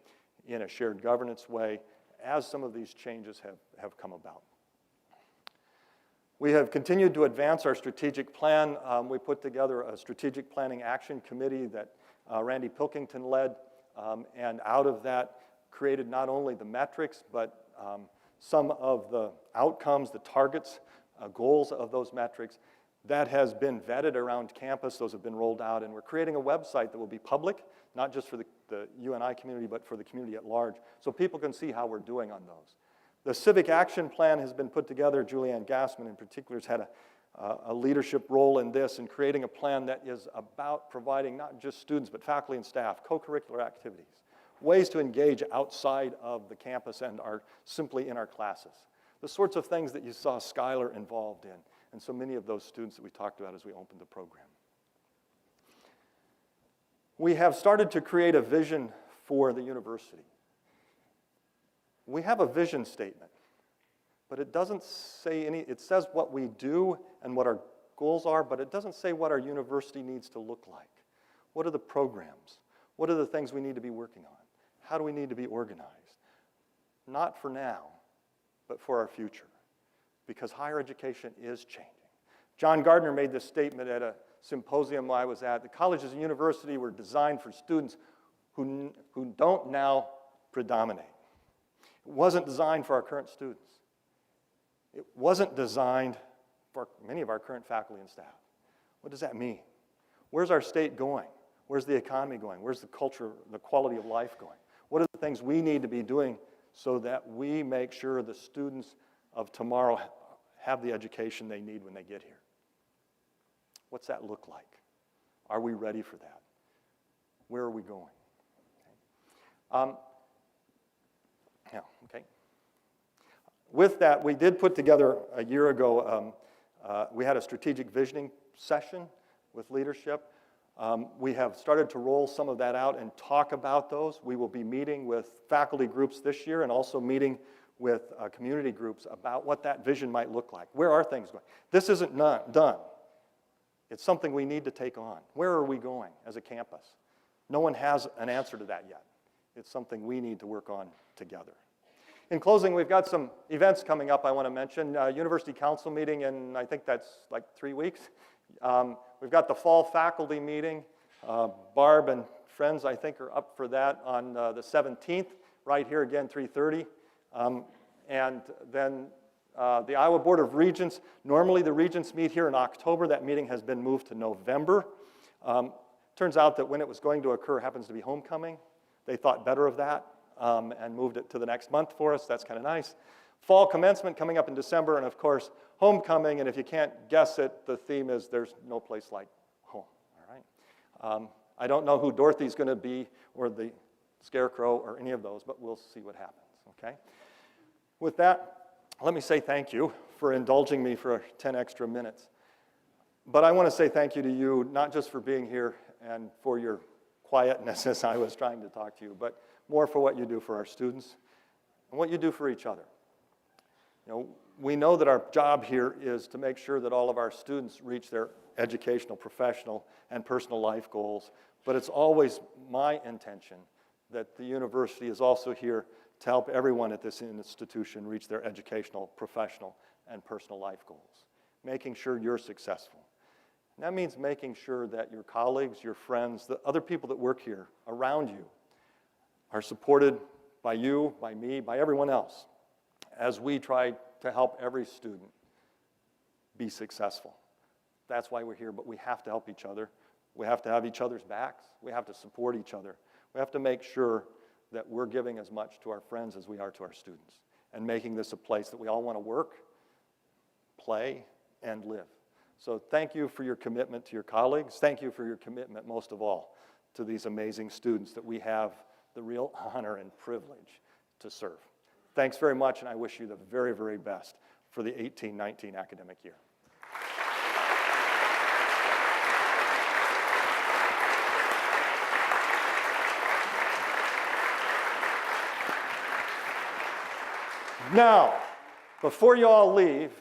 in a shared governance way as some of these changes have come about. We have continued to advance our strategic plan. We put together a strategic planning action committee that Randy Pilkington led, and out of that created not only the metrics, but some of the outcomes, the targets, goals of those metrics. That has been vetted around campus. Those have been rolled out, and we're creating a website that will be public, not just for the UNI community, but for the community at large, so people can see how we're doing on those. The civic action plan has been put together. Julianne Gassman in particular has had a leadership role in this and creating a plan that is about providing not just students, but faculty and staff, co-curricular activities, ways to engage outside of the campus and are simply in our classes. The sorts of things that you saw Skylar involved in, and so many of those students that we talked about as we opened the program. We have started to create a vision for the university. We have a vision statement, but it doesn't say it says what we do and what our goals are, but it doesn't say what our university needs to look like. What are the programs? What are the things we need to be working on? How do we need to be organized? Not for now, but for our future, because higher education is changing. John Gardner made this statement at a symposium I was at. The colleges and university were designed for students who don't now predominate. It wasn't designed for our current students. It wasn't designed for many of our current faculty and staff. What does that mean? Where's our state going? Where's the economy going? Where's the culture, the quality of life going? What are the things we need to be doing so that we make sure the students of tomorrow have the education they need when they get here? What's that look like? Are we ready for that? Where are we going? Okay. With that, we did put together a year ago, we had a strategic visioning session with leadership. We have started to roll some of that out and talk about those. We will be meeting with faculty groups this year and also meeting with community groups about what that vision might look like. Where are things going? This isn't done. It's something we need to take on. Where are we going as a campus? No one has an answer to that yet. It's something we need to work on together. In closing, we've got some events coming up I want to mention. University Council meeting in, I think that's like 3 weeks. We've got the fall faculty meeting. Barb and friends, I think, are up for that on the 17th, right here again, 3:30. And then the Iowa Board of Regents, normally the regents meet here in October. That meeting has been moved to November. Turns out that when it was going to occur happens to be homecoming. They thought better of that and moved it to the next month for us. That's kind of nice. Fall commencement coming up in December, and of course, homecoming. And if you can't guess it, the theme is there's no place like home. All right. I don't know who Dorothy's going to be or the Scarecrow or any of those, but we'll see what happens. Okay. With that, let me say thank you for indulging me for 10 extra minutes. But I want to say thank you to you, not just for being here and for your quietness as I was trying to talk to you, but more for what you do for our students and what you do for each other. You know, we know that our job here is to make sure that all of our students reach their educational, professional, and personal life goals, but it's always my intention that the university is also here to help everyone at this institution reach their educational, professional, and personal life goals, making sure you're successful. And that means making sure that your colleagues, your friends, the other people that work here around you are supported by you, by me, by everyone else, as we try to help every student be successful. That's why we're here, but we have to help each other. We have to have each other's backs. We have to support each other. We have to make sure that we're giving as much to our friends as we are to our students and making this a place that we all want to work, play, and live. So thank you for your commitment to your colleagues. Thank you for your commitment, most of all, to these amazing students that we have the real honor and privilege to serve. Thanks very much, and I wish you the very, very best for the 18-19 academic year. Now, before you all leave,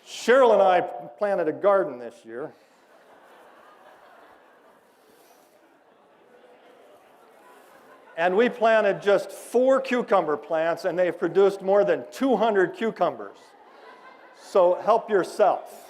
Cheryl and I planted a garden this year. And we planted just 4 cucumber plants, and they've produced more than 200 cucumbers. So help yourself.